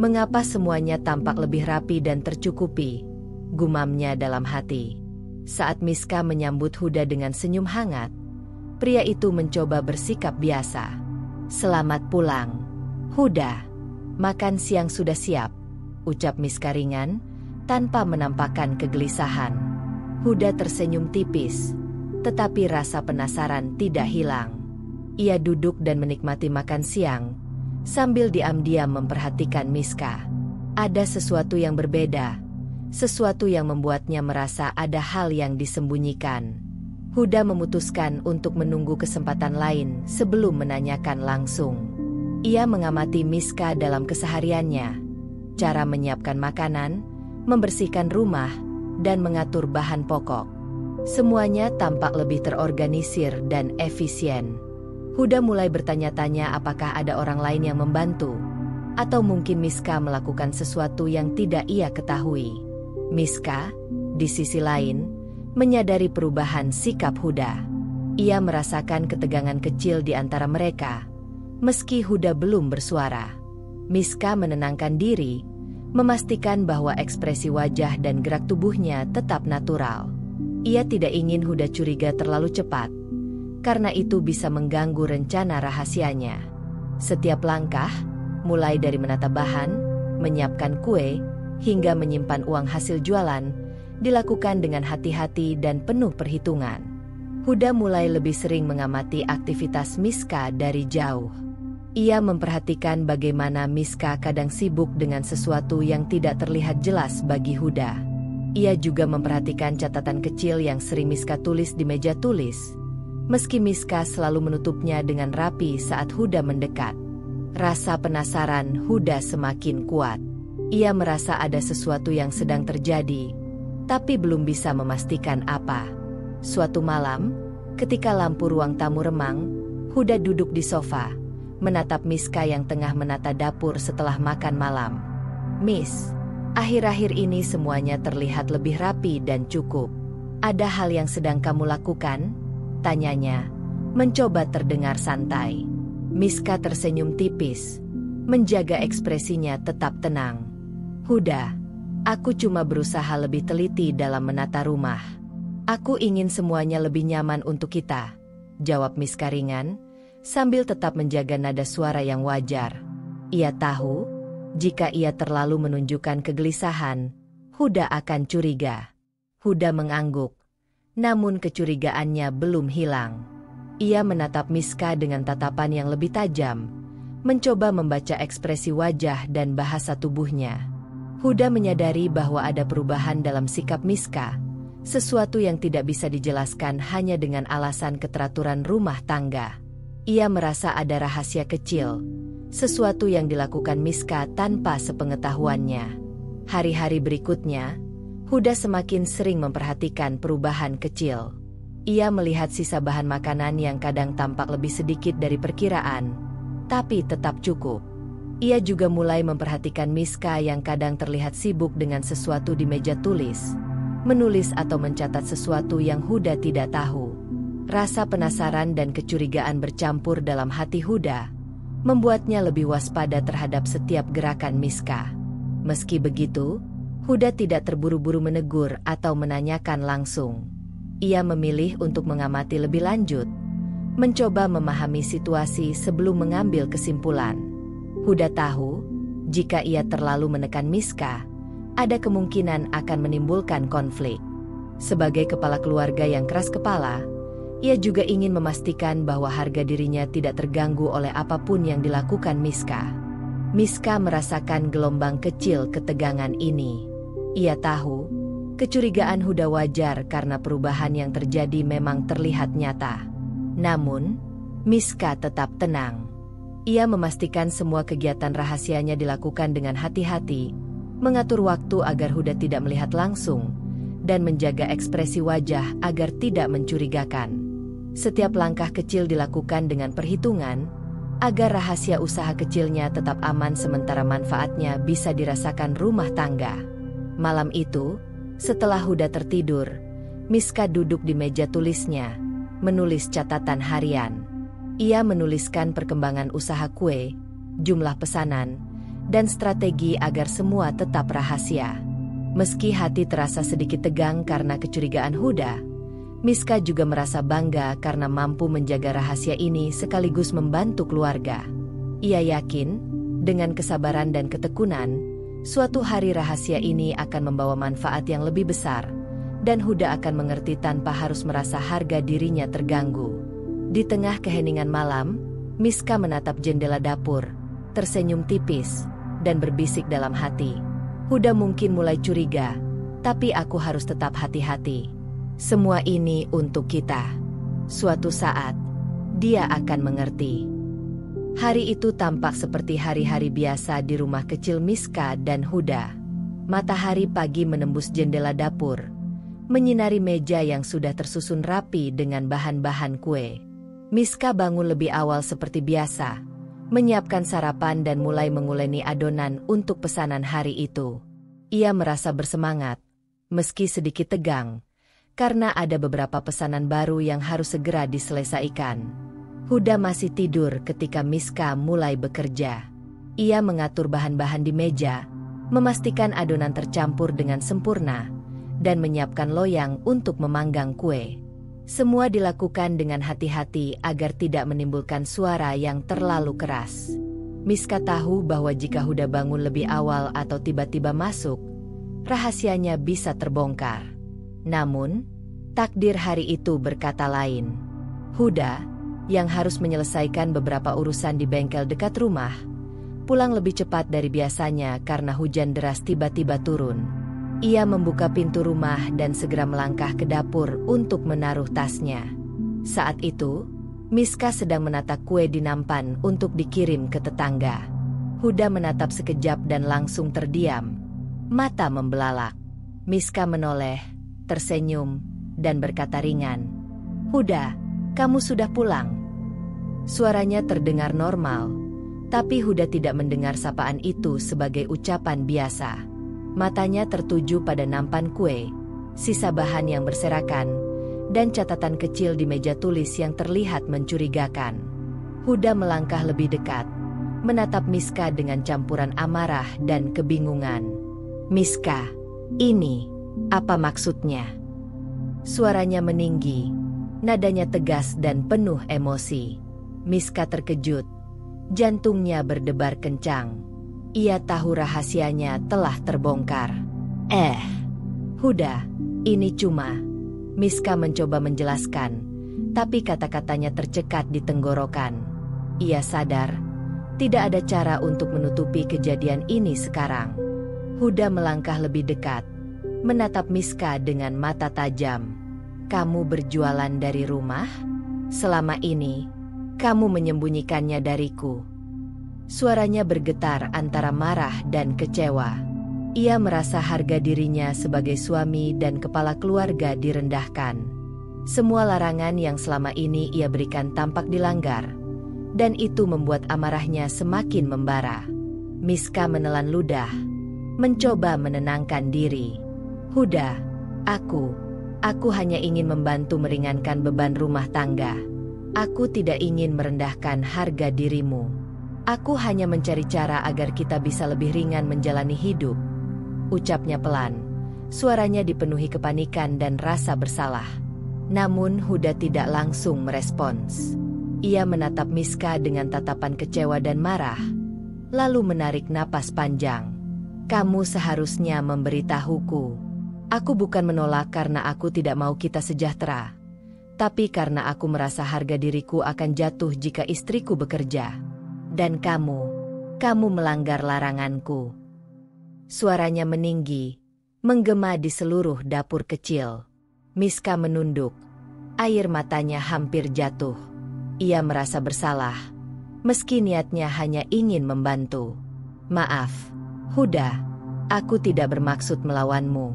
Mengapa semuanya tampak lebih rapi dan tercukupi? Gumamnya dalam hati. Saat Miska menyambut Huda dengan senyum hangat, pria itu mencoba bersikap biasa. Selamat pulang, Huda. Makan siang sudah siap, ucap Miska ringan, tanpa menampakkan kegelisahan. Huda tersenyum tipis, tetapi rasa penasaran tidak hilang. Ia duduk dan menikmati makan siang, sambil diam-diam memperhatikan Miska. Ada sesuatu yang berbeda, sesuatu yang membuatnya merasa ada hal yang disembunyikan. Huda memutuskan untuk menunggu kesempatan lain sebelum menanyakan langsung. Ia mengamati Miska dalam kesehariannya, cara menyiapkan makanan, membersihkan rumah, dan mengatur bahan pokok. Semuanya tampak lebih terorganisir dan efisien. Huda mulai bertanya-tanya apakah ada orang lain yang membantu, atau mungkin Miska melakukan sesuatu yang tidak ia ketahui. Miska, di sisi lain, menyadari perubahan sikap Huda. Ia merasakan ketegangan kecil di antara mereka, meski Huda belum bersuara. Miska menenangkan diri, memastikan bahwa ekspresi wajah dan gerak tubuhnya tetap natural. Ia tidak ingin Huda curiga terlalu cepat, karena itu bisa mengganggu rencana rahasianya. Setiap langkah, mulai dari menata bahan, menyiapkan kue, hingga menyimpan uang hasil jualan, dilakukan dengan hati-hati dan penuh perhitungan. Huda mulai lebih sering mengamati aktivitas Miska dari jauh. Ia memperhatikan bagaimana Miska kadang sibuk dengan sesuatu yang tidak terlihat jelas bagi Huda. Ia juga memperhatikan catatan kecil yang sering Miska tulis di meja tulis, meski Miska selalu menutupnya dengan rapi saat Huda mendekat. Rasa penasaran Huda semakin kuat. Ia merasa ada sesuatu yang sedang terjadi, tapi belum bisa memastikan apa. Suatu malam, ketika lampu ruang tamu remang, Huda duduk di sofa, menatap Miska yang tengah menata dapur setelah makan malam. "Miss, akhir-akhir ini semuanya terlihat lebih rapi dan cukup. Ada hal yang sedang kamu lakukan?" tanyanya, mencoba terdengar santai. Miska tersenyum tipis, menjaga ekspresinya tetap tenang. "Huda, aku cuma berusaha lebih teliti dalam menata rumah. Aku ingin semuanya lebih nyaman untuk kita," jawab Miska ringan, sambil tetap menjaga nada suara yang wajar. Ia tahu, jika ia terlalu menunjukkan kegelisahan, Huda akan curiga. Huda mengangguk, namun kecurigaannya belum hilang. Ia menatap Miska dengan tatapan yang lebih tajam, mencoba membaca ekspresi wajah dan bahasa tubuhnya. Huda menyadari bahwa ada perubahan dalam sikap Miska, sesuatu yang tidak bisa dijelaskan hanya dengan alasan keteraturan rumah tangga. Ia merasa ada rahasia kecil, sesuatu yang dilakukan Miska tanpa sepengetahuannya. Hari-hari berikutnya, Huda semakin sering memperhatikan perubahan kecil. Ia melihat sisa bahan makanan yang kadang tampak lebih sedikit dari perkiraan, tapi tetap cukup. Ia juga mulai memperhatikan Miska yang kadang terlihat sibuk dengan sesuatu di meja tulis, menulis atau mencatat sesuatu yang Huda tidak tahu. Rasa penasaran dan kecurigaan bercampur dalam hati Huda, membuatnya lebih waspada terhadap setiap gerakan Miska. Meski begitu, Huda tidak terburu-buru menegur atau menanyakan langsung. Ia memilih untuk mengamati lebih lanjut, mencoba memahami situasi sebelum mengambil kesimpulan. Huda tahu, jika ia terlalu menekan Miska, ada kemungkinan akan menimbulkan konflik. Sebagai kepala keluarga yang keras kepala, ia juga ingin memastikan bahwa harga dirinya tidak terganggu oleh apapun yang dilakukan Miska. Miska merasakan gelombang kecil ketegangan ini. Ia tahu, kecurigaan Huda wajar karena perubahan yang terjadi memang terlihat nyata. Namun, Miska tetap tenang. Ia memastikan semua kegiatan rahasianya dilakukan dengan hati-hati, mengatur waktu agar Huda tidak melihat langsung, dan menjaga ekspresi wajah agar tidak mencurigakan. Setiap langkah kecil dilakukan dengan perhitungan, agar rahasia usaha kecilnya tetap aman sementara manfaatnya bisa dirasakan rumah tangga. Malam itu, setelah Huda tertidur, Miska duduk di meja tulisnya, menulis catatan harian. Ia menuliskan perkembangan usaha kue, jumlah pesanan, dan strategi agar semua tetap rahasia. Meski hati terasa sedikit tegang karena kecurigaan Huda, Miska juga merasa bangga karena mampu menjaga rahasia ini sekaligus membantu keluarga. Ia yakin, dengan kesabaran dan ketekunan, suatu hari rahasia ini akan membawa manfaat yang lebih besar, dan Huda akan mengerti tanpa harus merasa harga dirinya terganggu. Di tengah keheningan malam, Miska menatap jendela dapur, tersenyum tipis, dan berbisik dalam hati. Huda mungkin mulai curiga, tapi aku harus tetap hati-hati. Semua ini untuk kita. Suatu saat, dia akan mengerti. Hari itu tampak seperti hari-hari biasa di rumah kecil Miska dan Huda. Matahari pagi menembus jendela dapur, menyinari meja yang sudah tersusun rapi dengan bahan-bahan kue. Miska bangun lebih awal seperti biasa, menyiapkan sarapan dan mulai menguleni adonan untuk pesanan hari itu. Ia merasa bersemangat, meski sedikit tegang, karena ada beberapa pesanan baru yang harus segera diselesaikan. Huda masih tidur ketika Miska mulai bekerja. Ia mengatur bahan-bahan di meja, memastikan adonan tercampur dengan sempurna, dan menyiapkan loyang untuk memanggang kue. Semua dilakukan dengan hati-hati agar tidak menimbulkan suara yang terlalu keras. Miska tahu bahwa jika Huda bangun lebih awal atau tiba-tiba masuk, rahasianya bisa terbongkar. Namun, takdir hari itu berkata lain. Huda, yang harus menyelesaikan beberapa urusan di bengkel dekat rumah, pulang lebih cepat dari biasanya karena hujan deras tiba-tiba turun. Ia membuka pintu rumah dan segera melangkah ke dapur untuk menaruh tasnya. Saat itu, Miska sedang menata kue di nampan untuk dikirim ke tetangga. Huda menatap sekejap dan langsung terdiam. Mata membelalak. Miska menoleh, tersenyum, dan berkata ringan, "Huda, kamu sudah pulang." Suaranya terdengar normal, tapi Huda tidak mendengar sapaan itu sebagai ucapan biasa. Matanya tertuju pada nampan kue, sisa bahan yang berserakan, dan catatan kecil di meja tulis yang terlihat mencurigakan. Huda melangkah lebih dekat, menatap Miska dengan campuran amarah dan kebingungan. "Miska, ini apa maksudnya?" Suaranya meninggi, nadanya tegas dan penuh emosi. Miska terkejut, jantungnya berdebar kencang. Ia tahu rahasianya telah terbongkar. Huda, ini cuma..." Miska mencoba menjelaskan, tapi kata-katanya tercekat di tenggorokan. Ia sadar, tidak ada cara untuk menutupi kejadian ini sekarang. Huda melangkah lebih dekat, menatap Miska dengan mata tajam. "Kamu berjualan dari rumah? Selama ini, kamu menyembunyikannya dariku." Suaranya bergetar antara marah dan kecewa. Ia merasa harga dirinya sebagai suami dan kepala keluarga direndahkan. Semua larangan yang selama ini ia berikan tampak dilanggar, dan itu membuat amarahnya semakin membara. Miska menelan ludah, mencoba menenangkan diri. "Huda, aku hanya ingin membantu meringankan beban rumah tangga. Aku tidak ingin merendahkan harga dirimu. Aku hanya mencari cara agar kita bisa lebih ringan menjalani hidup." Ucapnya pelan, suaranya dipenuhi kepanikan dan rasa bersalah. Namun Huda tidak langsung merespons. Ia menatap Miska dengan tatapan kecewa dan marah, lalu menarik napas panjang. "Kamu seharusnya memberitahuku. Aku bukan menolak karena aku tidak mau kita sejahtera, tapi karena aku merasa harga diriku akan jatuh jika istriku bekerja. Dan kamu melanggar laranganku." Suaranya meninggi, menggema di seluruh dapur kecil. Miska menunduk, air matanya hampir jatuh. Ia merasa bersalah, meski niatnya hanya ingin membantu. "Maaf, Huda, aku tidak bermaksud melawanmu.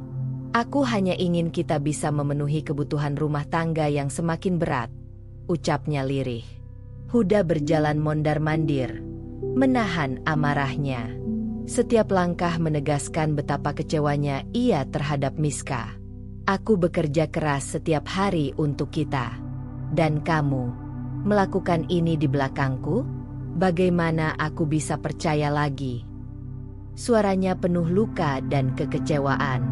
Aku hanya ingin kita bisa memenuhi kebutuhan rumah tangga yang semakin berat," ucapnya lirih. Huda berjalan mondar-mandir, menahan amarahnya. Setiap langkah menegaskan betapa kecewanya ia terhadap Miska. "Aku bekerja keras setiap hari untuk kita. Dan kamu Melakukan ini di belakangku? Bagaimana aku bisa percaya lagi? Suaranya penuh luka dan kekecewaan.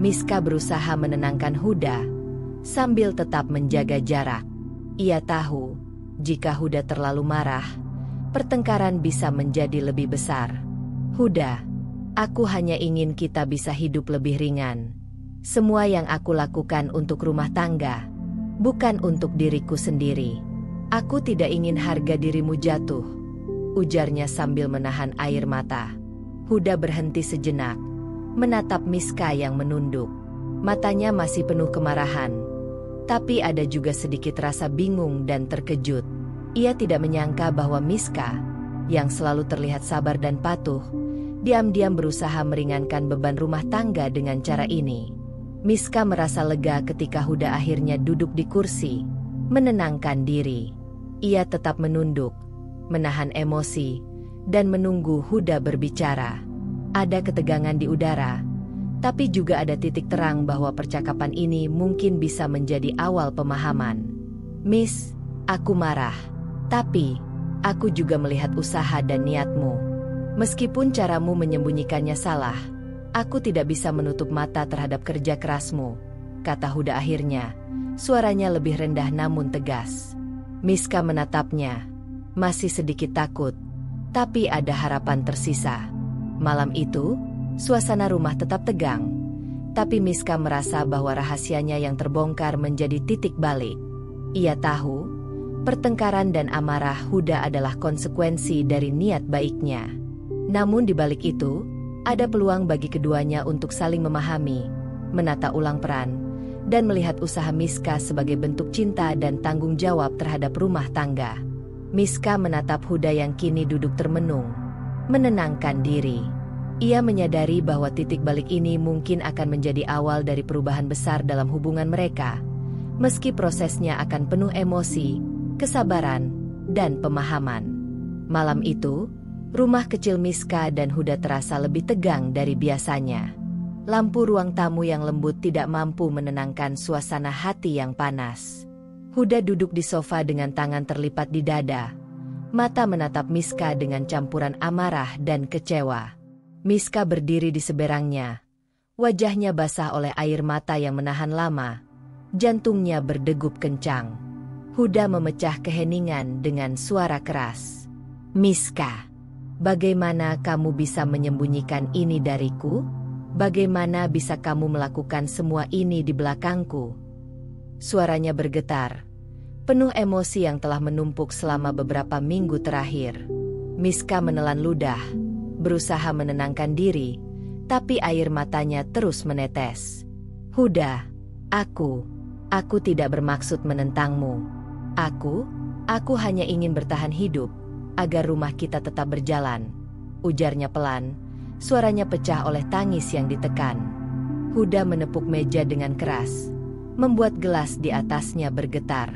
Miska berusaha menenangkan Huda sambil tetap menjaga jarak. Ia tahu, jika Huda terlalu marah, pertengkaran bisa menjadi lebih besar. Huda, aku hanya ingin kita bisa hidup lebih ringan. Semua yang aku lakukan untuk rumah tangga, bukan untuk diriku sendiri. Aku tidak ingin harga dirimu jatuh, ujarnya sambil menahan air mata. Huda berhenti sejenak, menatap Miska yang menunduk. Matanya masih penuh kemarahan, tapi ada juga sedikit rasa bingung dan terkejut. Ia tidak menyangka bahwa Miska, yang selalu terlihat sabar dan patuh, diam-diam berusaha meringankan beban rumah tangga dengan cara ini. Miska merasa lega ketika Huda akhirnya duduk di kursi, menenangkan diri. Ia tetap menunduk, menahan emosi, dan menunggu Huda berbicara. Ada ketegangan di udara, tapi juga ada titik terang bahwa percakapan ini mungkin bisa menjadi awal pemahaman. Miss, aku marah, tapi aku juga melihat usaha dan niatmu. Meskipun caramu menyembunyikannya salah, aku tidak bisa menutup mata terhadap kerja kerasmu, kata Huda akhirnya. Suaranya lebih rendah namun tegas. Miska menatapnya, masih sedikit takut, tapi ada harapan tersisa. Malam itu, suasana rumah tetap tegang, tapi Miska merasa bahwa rahasianya yang terbongkar menjadi titik balik. Ia tahu, pertengkaran dan amarah Huda adalah konsekuensi dari niat baiknya. Namun di balik itu, ada peluang bagi keduanya untuk saling memahami, menata ulang peran, dan melihat usaha Miska sebagai bentuk cinta dan tanggung jawab terhadap rumah tangga. Miska menatap Huda yang kini duduk termenung, menenangkan diri. Ia menyadari bahwa titik balik ini mungkin akan menjadi awal dari perubahan besar dalam hubungan mereka, meski prosesnya akan penuh emosi, kesabaran, dan pemahaman. Malam itu, rumah kecil Miska dan Huda terasa lebih tegang dari biasanya. Lampu ruang tamu yang lembut tidak mampu menenangkan suasana hati yang panas. Huda duduk di sofa dengan tangan terlipat di dada. Mata menatap Miska dengan campuran amarah dan kecewa. Miska berdiri di seberangnya. Wajahnya basah oleh air mata yang menahan lama. Jantungnya berdegup kencang. Huda memecah keheningan dengan suara keras. Miska, bagaimana kamu bisa menyembunyikan ini dariku? Bagaimana bisa kamu melakukan semua ini di belakangku? Suaranya bergetar, penuh emosi yang telah menumpuk selama beberapa minggu terakhir. Miska menelan ludah, berusaha menenangkan diri, tapi air matanya terus menetes. Huda, aku tidak bermaksud menentangmu. Aku hanya ingin bertahan hidup, agar rumah kita tetap berjalan, ujarnya pelan. Suaranya pecah oleh tangis yang ditekan. Huda menepuk meja dengan keras, membuat gelas di atasnya bergetar.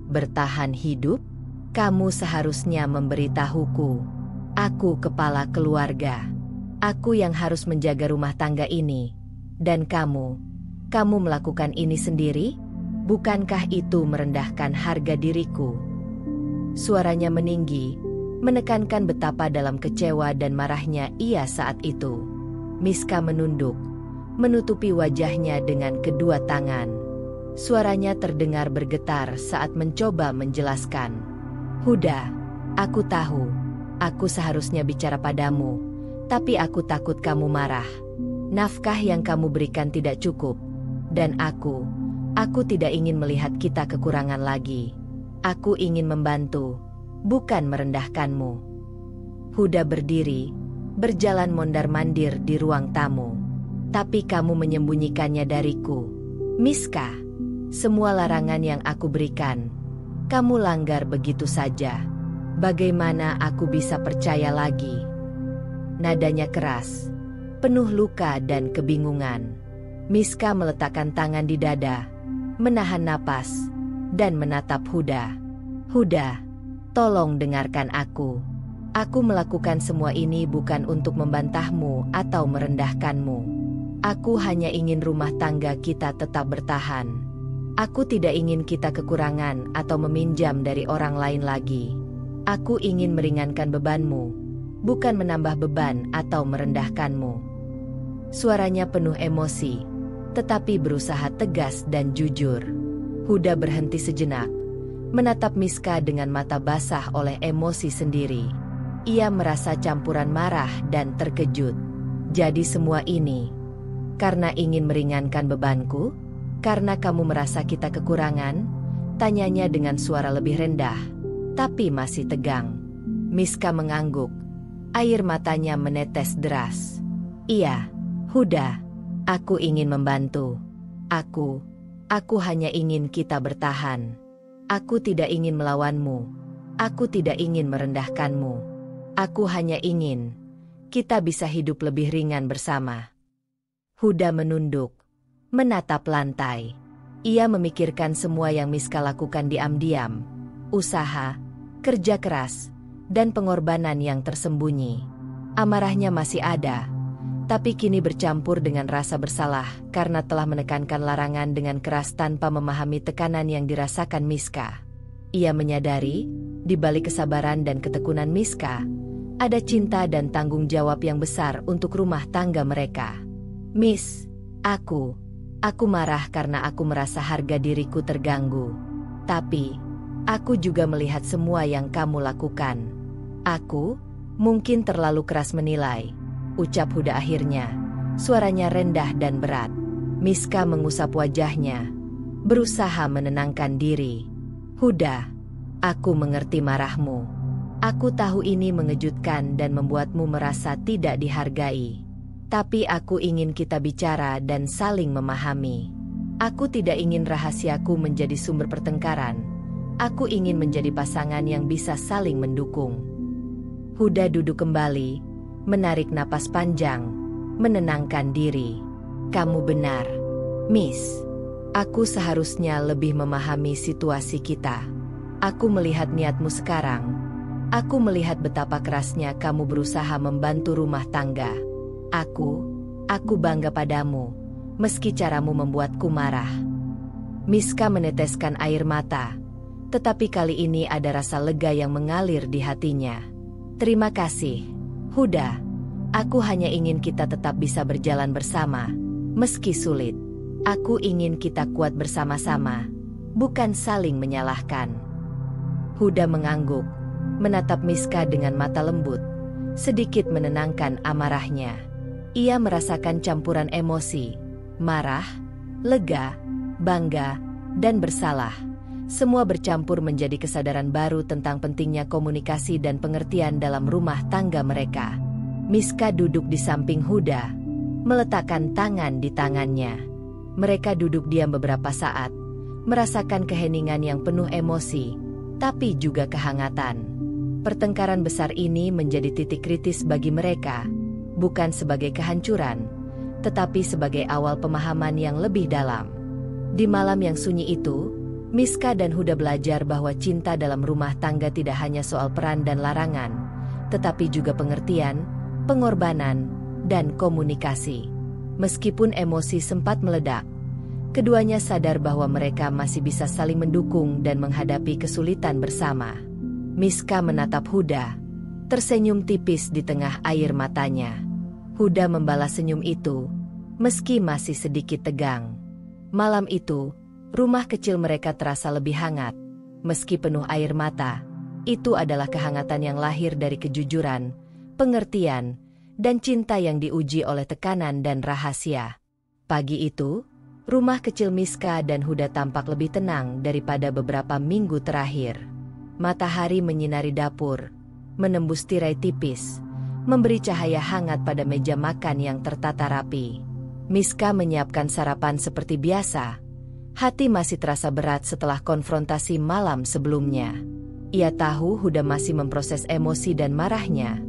Bertahan hidup? Kamu seharusnya memberitahuku. Aku kepala keluarga. Aku yang harus menjaga rumah tangga ini. Dan kamu melakukan ini sendiri? Bukankah itu merendahkan harga diriku? Suaranya meninggi, menekankan betapa dalam kecewa dan marahnya ia saat itu. Miska menunduk, menutupi wajahnya dengan kedua tangan. Suaranya terdengar bergetar saat mencoba menjelaskan. Huda, aku tahu, aku seharusnya bicara padamu, tapi aku takut kamu marah. Nafkah yang kamu berikan tidak cukup, dan aku tidak ingin melihat kita kekurangan lagi. Aku ingin membantu, bukan merendahkanmu. Huda berdiri, berjalan mondar-mandir di ruang tamu. Tapi kamu menyembunyikannya dariku. Miska, semua larangan yang aku berikan, kamu langgar begitu saja. Bagaimana aku bisa percaya lagi? Nadanya keras, penuh luka dan kebingungan. Miska meletakkan tangan di dada, menahan napas, dan menatap Huda. Huda, tolong dengarkan aku. Aku melakukan semua ini bukan untuk membantahmu atau merendahkanmu. Aku hanya ingin rumah tangga kita tetap bertahan. Aku tidak ingin kita kekurangan atau meminjam dari orang lain lagi. Aku ingin meringankan bebanmu, bukan menambah beban atau merendahkanmu. Suaranya penuh emosi, tetapi berusaha tegas dan jujur. Huda berhenti sejenak, menatap Miska dengan mata basah oleh emosi sendiri. Ia merasa campuran marah dan terkejut. Jadi semua ini karena ingin meringankan bebanku? Karena kamu merasa kita kekurangan? Tanyanya dengan suara lebih rendah, tapi masih tegang. Miska mengangguk. Air matanya menetes deras. Iya, Huda. Aku ingin membantu. Aku hanya ingin kita bertahan. Aku tidak ingin melawanmu. Aku tidak ingin merendahkanmu. Aku hanya ingin kita bisa hidup lebih ringan bersama. Huda menunduk, menatap lantai. Ia memikirkan semua yang Miska lakukan diam-diam. Usaha, kerja keras, dan pengorbanan yang tersembunyi. Amarahnya masih ada, tapi kini bercampur dengan rasa bersalah karena telah menekankan larangan dengan keras tanpa memahami tekanan yang dirasakan Miska. Ia menyadari, di balik kesabaran dan ketekunan Miska, ada cinta dan tanggung jawab yang besar untuk rumah tangga mereka. Miss, aku marah karena aku merasa harga diriku terganggu. Tapi, aku juga melihat semua yang kamu lakukan. Aku mungkin terlalu keras menilai, ucap Huda akhirnya. Suaranya rendah dan berat. Miska mengusap wajahnya, berusaha menenangkan diri. Huda, aku mengerti marahmu. Aku tahu ini mengejutkan dan membuatmu merasa tidak dihargai. Tapi aku ingin kita bicara dan saling memahami. Aku tidak ingin rahasiaku menjadi sumber pertengkaran. Aku ingin menjadi pasangan yang bisa saling mendukung. Huda duduk kembali, menarik napas panjang, menenangkan diri. Kamu benar, Miss. Aku seharusnya lebih memahami situasi kita. Aku melihat niatmu sekarang. Aku melihat betapa kerasnya kamu berusaha membantu rumah tangga. Aku bangga padamu, meski caramu membuatku marah. Miska meneteskan air mata, tetapi kali ini ada rasa lega yang mengalir di hatinya. Terima kasih, Huda. Aku hanya ingin kita tetap bisa berjalan bersama, meski sulit. Aku ingin kita kuat bersama-sama, bukan saling menyalahkan. Huda mengangguk, menatap Miska dengan mata lembut, sedikit menenangkan amarahnya. Ia merasakan campuran emosi, marah, lega, bangga, dan bersalah. Semua bercampur menjadi kesadaran baru tentang pentingnya komunikasi dan pengertian dalam rumah tangga mereka. Miska duduk di samping Huda, meletakkan tangan di tangannya. Mereka duduk diam beberapa saat, merasakan keheningan yang penuh emosi, tapi juga kehangatan. Pertengkaran besar ini menjadi titik kritis bagi mereka, bukan sebagai kehancuran, tetapi sebagai awal pemahaman yang lebih dalam. Di malam yang sunyi itu, Miska dan Huda belajar bahwa cinta dalam rumah tangga tidak hanya soal peran dan larangan, tetapi juga pengertian, pengorbanan, dan komunikasi. Meskipun emosi sempat meledak, keduanya sadar bahwa mereka masih bisa saling mendukung dan menghadapi kesulitan bersama. Miska menatap Huda, tersenyum tipis di tengah air matanya. Huda membalas senyum itu, meski masih sedikit tegang. Malam itu, rumah kecil mereka terasa lebih hangat. Meski penuh air mata, itu adalah kehangatan yang lahir dari kejujuran, pengertian, dan cinta yang diuji oleh tekanan dan rahasia. Pagi itu, rumah kecil Miska dan Huda tampak lebih tenang daripada beberapa minggu terakhir. Matahari menyinari dapur, menembus tirai tipis, memberi cahaya hangat pada meja makan yang tertata rapi. Miska menyiapkan sarapan seperti biasa. Hati masih terasa berat setelah konfrontasi malam sebelumnya. Ia tahu Huda masih memproses emosi dan marahnya,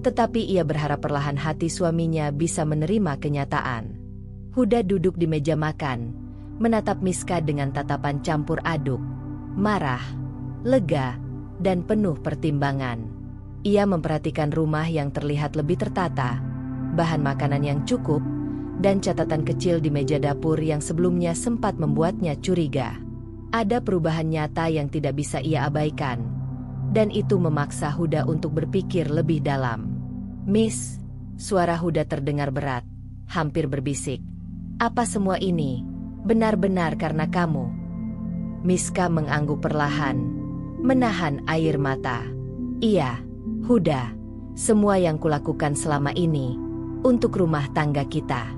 tetapi ia berharap perlahan hati suaminya bisa menerima kenyataan. Huda duduk di meja makan, menatap Miska dengan tatapan campur aduk, marah, lega, dan penuh pertimbangan. Ia memperhatikan rumah yang terlihat lebih tertata, bahan makanan yang cukup, dan catatan kecil di meja dapur yang sebelumnya sempat membuatnya curiga. Ada perubahan nyata yang tidak bisa ia abaikan, dan itu memaksa Huda untuk berpikir lebih dalam. "Miss," suara Huda terdengar berat, hampir berbisik. "Apa semua ini benar-benar karena kamu?" Miska mengangguk perlahan, menahan air mata. "Iya, Huda, semua yang kulakukan selama ini untuk rumah tangga kita.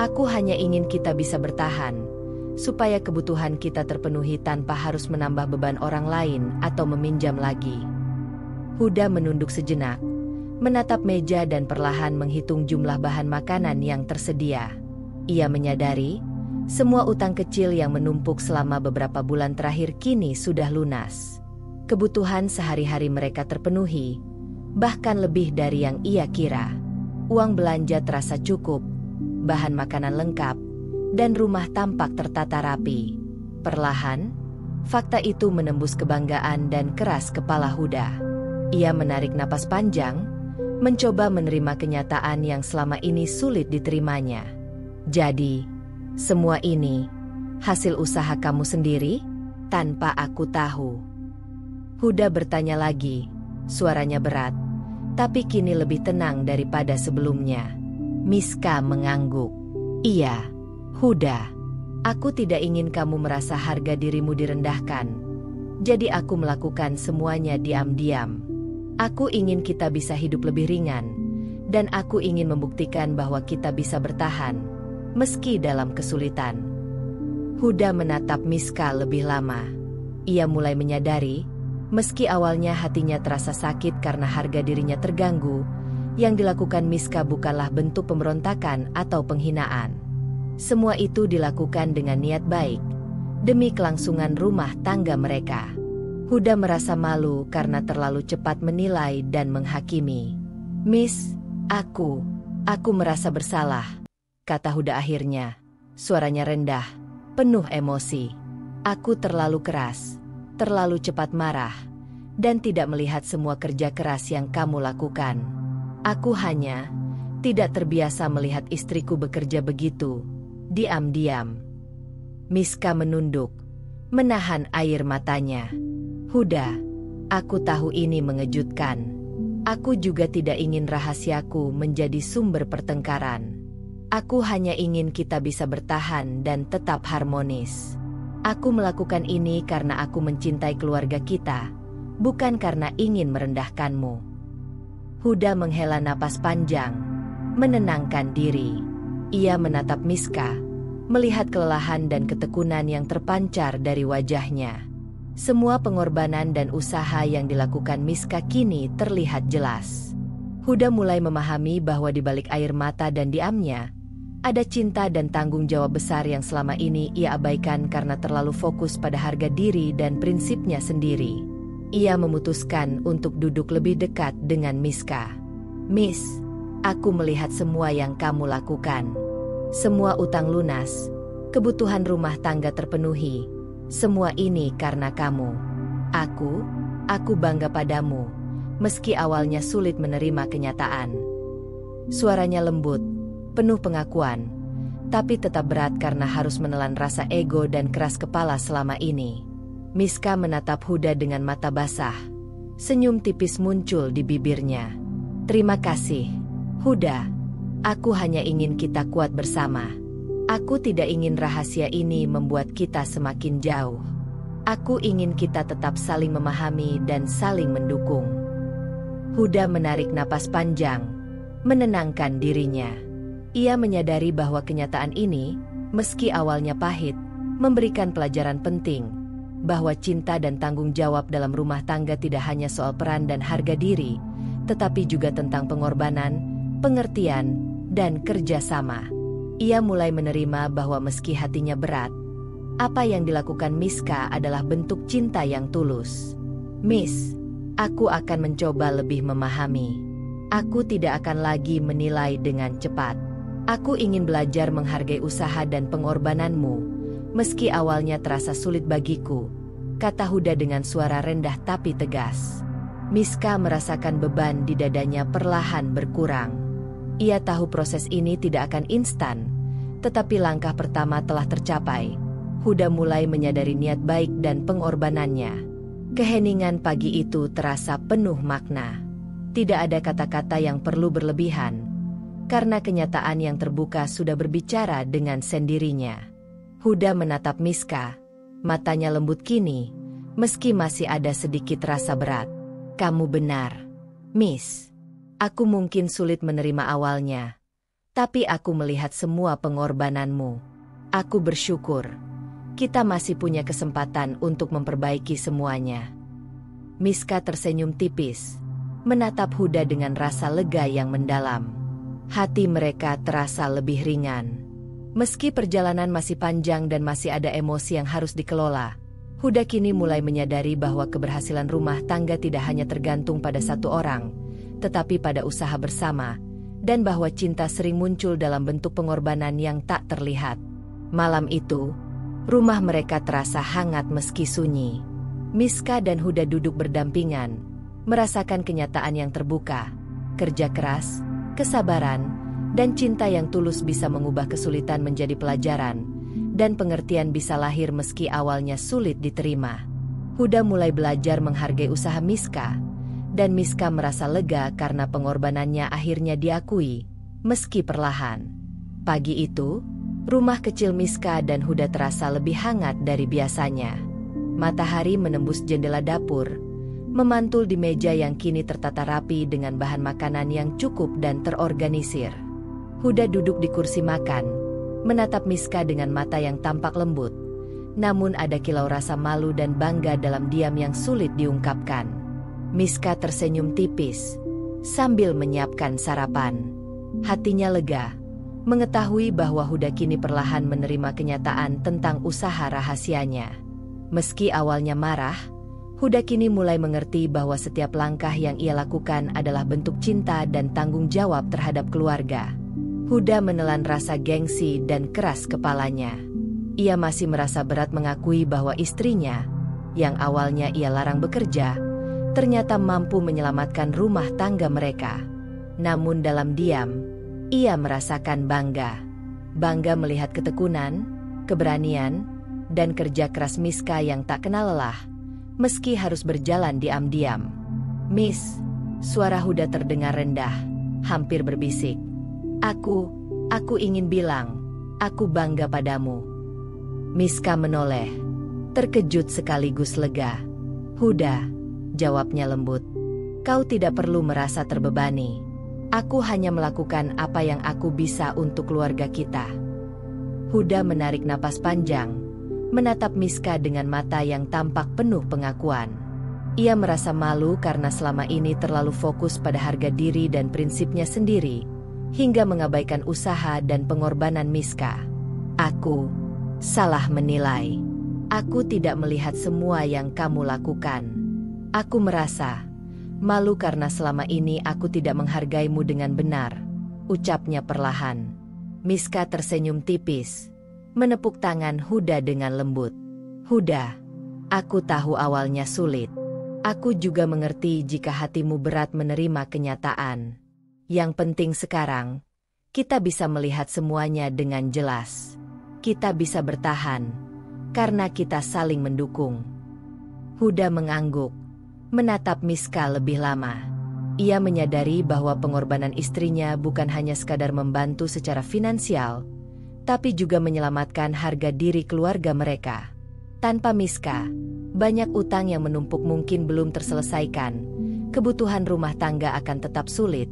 Aku hanya ingin kita bisa bertahan, supaya kebutuhan kita terpenuhi tanpa harus menambah beban orang lain atau meminjam lagi." Huda menunduk sejenak, menatap meja dan perlahan menghitung jumlah bahan makanan yang tersedia. Ia menyadari, semua utang kecil yang menumpuk selama beberapa bulan terakhir kini sudah lunas. Kebutuhan sehari-hari mereka terpenuhi, bahkan lebih dari yang ia kira. Uang belanja terasa cukup, bahan makanan lengkap, dan rumah tampak tertata rapi. Perlahan, fakta itu menembus kebanggaan dan keras kepala Huda. Ia menarik napas panjang, mencoba menerima kenyataan yang selama ini sulit diterimanya. "Jadi, semua ini hasil usaha kamu sendiri, tanpa aku tahu?" Huda bertanya lagi, suaranya berat, tapi kini lebih tenang daripada sebelumnya. Miska mengangguk. "Iya, Huda. Aku tidak ingin kamu merasa harga dirimu direndahkan. Jadi aku melakukan semuanya diam-diam. Aku ingin kita bisa hidup lebih ringan, dan aku ingin membuktikan bahwa kita bisa bertahan, meski dalam kesulitan." Huda menatap Miska lebih lama. Ia mulai menyadari, meski awalnya hatinya terasa sakit karena harga dirinya terganggu, yang dilakukan Miska bukanlah bentuk pemberontakan atau penghinaan. Semua itu dilakukan dengan niat baik, demi kelangsungan rumah tangga mereka. Huda merasa malu karena terlalu cepat menilai dan menghakimi. "Miss, aku merasa bersalah," kata Huda akhirnya. Suaranya rendah, penuh emosi. "Aku terlalu keras, terlalu cepat marah, dan tidak melihat semua kerja keras yang kamu lakukan. Aku hanya tidak terbiasa melihat istriku bekerja begitu diam-diam." Miska menunduk, menahan air matanya. "Huda, aku tahu ini mengejutkan. Aku juga tidak ingin rahasiaku menjadi sumber pertengkaran. Aku hanya ingin kita bisa bertahan dan tetap harmonis. Aku melakukan ini karena aku mencintai keluarga kita, bukan karena ingin merendahkanmu." Huda menghela napas panjang, menenangkan diri. Ia menatap Miska, melihat kelelahan dan ketekunan yang terpancar dari wajahnya. Semua pengorbanan dan usaha yang dilakukan Miska kini terlihat jelas. Huda mulai memahami bahwa di balik air mata dan diamnya, ada cinta dan tanggung jawab besar yang selama ini ia abaikan karena terlalu fokus pada harga diri dan prinsipnya sendiri. Ia memutuskan untuk duduk lebih dekat dengan Miska. "Miss, aku melihat semua yang kamu lakukan. Semua utang lunas, kebutuhan rumah tangga terpenuhi. Semua ini karena kamu. Aku bangga padamu, meski awalnya sulit menerima kenyataan." Suaranya lembut, penuh pengakuan, tapi tetap berat karena harus menelan rasa ego dan keras kepala selama ini. Miska menatap Huda dengan mata basah. Senyum tipis muncul di bibirnya. "Terima kasih, Huda. Aku hanya ingin kita kuat bersama. Aku tidak ingin rahasia ini membuat kita semakin jauh. Aku ingin kita tetap saling memahami dan saling mendukung." Huda menarik napas panjang, menenangkan dirinya. Ia menyadari bahwa kenyataan ini, meski awalnya pahit, memberikan pelajaran penting, bahwa cinta dan tanggung jawab dalam rumah tangga tidak hanya soal peran dan harga diri, tetapi juga tentang pengorbanan, pengertian, dan kerjasama. Ia mulai menerima bahwa meski hatinya berat, apa yang dilakukan Miska adalah bentuk cinta yang tulus. "Miss, aku akan mencoba lebih memahami. Aku tidak akan lagi menilai dengan cepat. Aku ingin belajar menghargai usaha dan pengorbananmu, meski awalnya terasa sulit bagiku," kata Huda dengan suara rendah tapi tegas. Miska merasakan beban di dadanya perlahan berkurang. Ia tahu proses ini tidak akan instan, Tetapi langkah pertama telah tercapai. Huda mulai menyadari niat baik dan pengorbanannya. Keheningan pagi itu terasa penuh makna. Tidak ada kata-kata yang perlu berlebihan, karena kenyataan yang terbuka sudah berbicara dengan sendirinya. Huda menatap Miska, matanya lembut kini, meski masih ada sedikit rasa berat. Kamu benar, Miss. Aku mungkin sulit menerima awalnya, tapi aku melihat semua pengorbananmu. Aku bersyukur. Kita masih punya kesempatan untuk memperbaiki semuanya. Miska tersenyum tipis, menatap Huda dengan rasa lega yang mendalam. Hati mereka terasa lebih ringan. Meski perjalanan masih panjang dan masih ada emosi yang harus dikelola, Huda kini mulai menyadari bahwa keberhasilan rumah tangga tidak hanya tergantung pada satu orang, tetapi pada usaha bersama, dan bahwa cinta sering muncul dalam bentuk pengorbanan yang tak terlihat. Malam itu, rumah mereka terasa hangat meski sunyi. Miska dan Huda duduk berdampingan, merasakan kenyataan yang terbuka. Kerja keras, kesabaran, dan cinta yang tulus bisa mengubah kesulitan menjadi pelajaran, dan pengertian bisa lahir meski awalnya sulit diterima. Huda mulai belajar menghargai usaha Miska, dan Miska merasa lega karena pengorbanannya akhirnya diakui, meski perlahan. Pagi itu, rumah kecil Miska dan Huda terasa lebih hangat dari biasanya. Matahari menembus jendela dapur, memantul di meja yang kini tertata rapi dengan bahan makanan yang cukup dan terorganisir. Huda duduk di kursi makan, menatap Miska dengan mata yang tampak lembut, namun ada kilau rasa malu dan bangga dalam diam yang sulit diungkapkan. Miska tersenyum tipis, sambil menyiapkan sarapan. Hatinya lega, mengetahui bahwa Huda kini perlahan menerima kenyataan tentang usaha rahasianya. Meski awalnya marah, Huda kini mulai mengerti bahwa setiap langkah yang ia lakukan adalah bentuk cinta dan tanggung jawab terhadap keluarga. Huda menelan rasa gengsi dan keras kepalanya. Ia masih merasa berat mengakui bahwa istrinya, yang awalnya ia larang bekerja, ternyata mampu menyelamatkan rumah tangga mereka. Namun dalam diam, ia merasakan bangga. Bangga melihat ketekunan, keberanian, dan kerja keras Miska yang tak kenal lelah, meski harus berjalan diam-diam. Miss, suara Huda terdengar rendah, hampir berbisik. Aku ingin bilang, aku bangga padamu. Miska menoleh, terkejut sekaligus lega. Huda, jawabnya lembut. Kau tidak perlu merasa terbebani. Aku hanya melakukan apa yang aku bisa untuk keluarga kita. Huda menarik napas panjang, menatap Miska dengan mata yang tampak penuh pengakuan. Ia merasa malu karena selama ini terlalu fokus pada harga diri dan prinsipnya sendiri, hingga mengabaikan usaha dan pengorbanan Miska. Aku salah menilai. Aku tidak melihat semua yang kamu lakukan. Aku merasa malu karena selama ini aku tidak menghargaimu dengan benar, ucapnya perlahan. Miska tersenyum tipis, menepuk tangan Huda dengan lembut. Huda, aku tahu awalnya sulit. Aku juga mengerti jika hatimu berat menerima kenyataan. Yang penting sekarang, kita bisa melihat semuanya dengan jelas. Kita bisa bertahan, karena kita saling mendukung. Huda mengangguk, menatap Miska lebih lama. Ia menyadari bahwa pengorbanan istrinya bukan hanya sekadar membantu secara finansial, tapi juga menyelamatkan harga diri keluarga mereka. Tanpa Miska, banyak utang yang menumpuk mungkin belum terselesaikan, kebutuhan rumah tangga akan tetap sulit,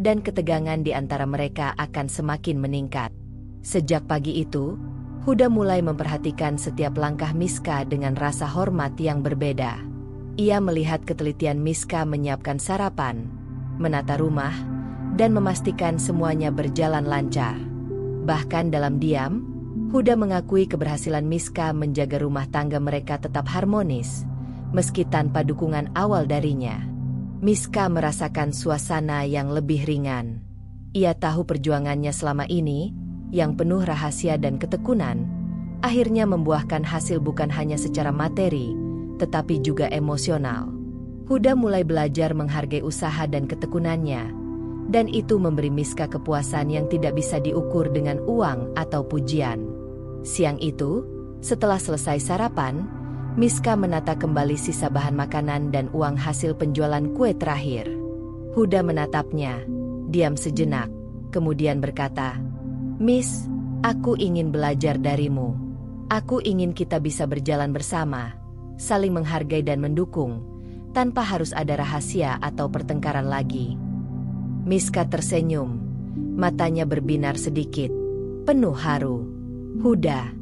dan ketegangan di antara mereka akan semakin meningkat. Sejak pagi itu, Huda mulai memperhatikan setiap langkah Miska dengan rasa hormat yang berbeda. Ia melihat ketelitian Miska menyiapkan sarapan, menata rumah, dan memastikan semuanya berjalan lancar. Bahkan dalam diam, Huda mengakui keberhasilan Miska menjaga rumah tangga mereka tetap harmonis, meski tanpa dukungan awal darinya. Miska merasakan suasana yang lebih ringan. Ia tahu perjuangannya selama ini, yang penuh rahasia dan ketekunan, akhirnya membuahkan hasil bukan hanya secara materi, tetapi juga emosional. Huda mulai belajar menghargai usaha dan ketekunannya, Dan itu memberi Miska kepuasan yang tidak bisa diukur dengan uang atau pujian. Siang itu, setelah selesai sarapan, Miska menata kembali sisa bahan makanan dan uang hasil penjualan kue terakhir. Huda menatapnya, diam sejenak, kemudian berkata, "Miss, aku ingin belajar darimu. Aku ingin kita bisa berjalan bersama, saling menghargai dan mendukung, tanpa harus ada rahasia atau pertengkaran lagi." Miska tersenyum, matanya berbinar sedikit, penuh haru. "Huda,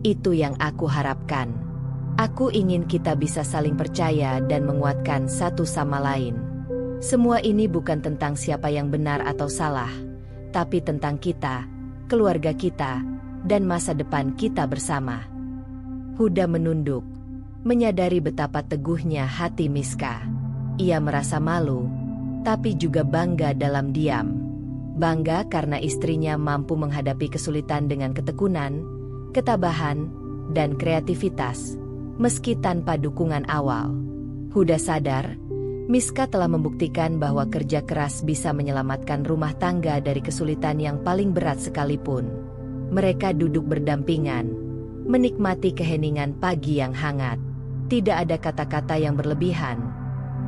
itu yang aku harapkan. Aku ingin kita bisa saling percaya dan menguatkan satu sama lain. Semua ini bukan tentang siapa yang benar atau salah, tapi tentang kita, keluarga kita, dan masa depan kita bersama." Huda menunduk, menyadari betapa teguhnya hati Miska. Ia merasa malu, tapi juga bangga dalam diam. Bangga karena istrinya mampu menghadapi kesulitan dengan ketekunan, ketabahan, dan kreativitas, meski tanpa dukungan awal. Huda sadar, Miska telah membuktikan bahwa kerja keras bisa menyelamatkan rumah tangga dari kesulitan yang paling berat sekalipun. Mereka duduk berdampingan, menikmati keheningan pagi yang hangat. Tidak ada kata-kata yang berlebihan,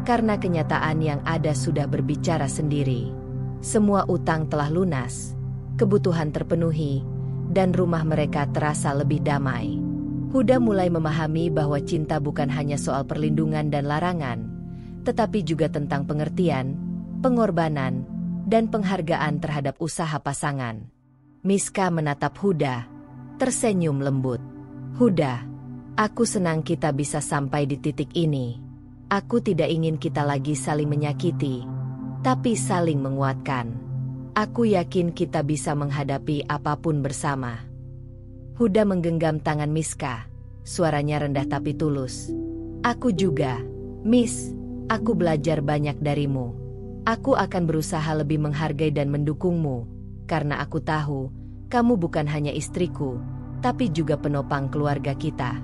karena kenyataan yang ada sudah berbicara sendiri. Semua utang telah lunas, kebutuhan terpenuhi, dan rumah mereka terasa lebih damai. Huda mulai memahami bahwa cinta bukan hanya soal perlindungan dan larangan, tetapi juga tentang pengertian, pengorbanan, dan penghargaan terhadap usaha pasangan. Miska menatap Huda, tersenyum lembut. "Huda, aku senang kita bisa sampai di titik ini. Aku tidak ingin kita lagi saling menyakiti, tapi saling menguatkan. Aku yakin kita bisa menghadapi apapun bersama." Huda menggenggam tangan Miska, suaranya rendah tapi tulus. "Aku juga, Miss, aku belajar banyak darimu. Aku akan berusaha lebih menghargai dan mendukungmu, karena aku tahu, kamu bukan hanya istriku, tapi juga penopang keluarga kita."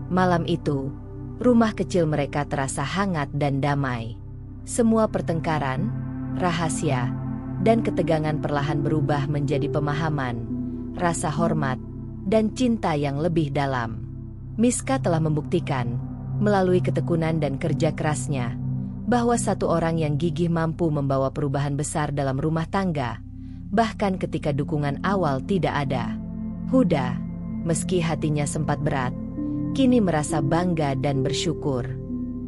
Malam itu, rumah kecil mereka terasa hangat dan damai. Semua pertengkaran, rahasia, dan ketegangan perlahan berubah menjadi pemahaman, rasa hormat, dan cinta yang lebih dalam. Miska telah membuktikan, melalui ketekunan dan kerja kerasnya, bahwa satu orang yang gigih mampu membawa perubahan besar dalam rumah tangga, bahkan ketika dukungan awal tidak ada. Huda, meski hatinya sempat berat, kini merasa bangga dan bersyukur.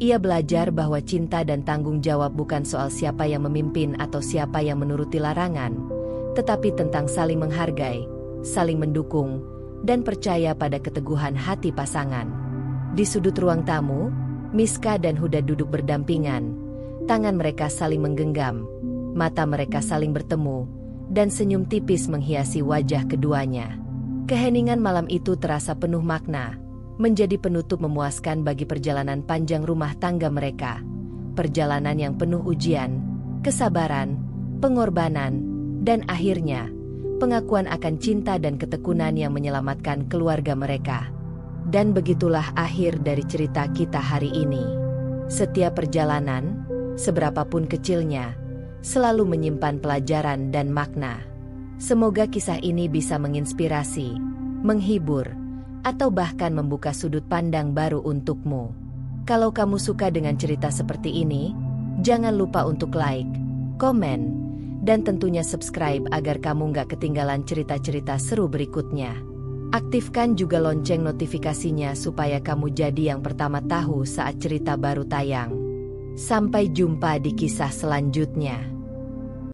Ia belajar bahwa cinta dan tanggung jawab bukan soal siapa yang memimpin atau siapa yang menuruti larangan, tetapi tentang saling menghargai, saling mendukung, dan percaya pada keteguhan hati pasangan. Di sudut ruang tamu, Miska dan Huda duduk berdampingan, tangan mereka saling menggenggam, mata mereka saling bertemu, dan senyum tipis menghiasi wajah keduanya. Keheningan malam itu terasa penuh makna, menjadi penutup memuaskan bagi perjalanan panjang rumah tangga mereka. Perjalanan yang penuh ujian, kesabaran, pengorbanan, dan akhirnya, pengakuan akan cinta dan ketekunan yang menyelamatkan keluarga mereka. Dan begitulah akhir dari cerita kita hari ini. Setiap perjalanan, seberapapun kecilnya, selalu menyimpan pelajaran dan makna. Semoga kisah ini bisa menginspirasi, menghibur, atau bahkan membuka sudut pandang baru untukmu. Kalau kamu suka dengan cerita seperti ini, jangan lupa untuk like, komen, dan tentunya subscribe agar kamu nggak ketinggalan cerita-cerita seru berikutnya. Aktifkan juga lonceng notifikasinya supaya kamu jadi yang pertama tahu saat cerita baru tayang. Sampai jumpa di kisah selanjutnya.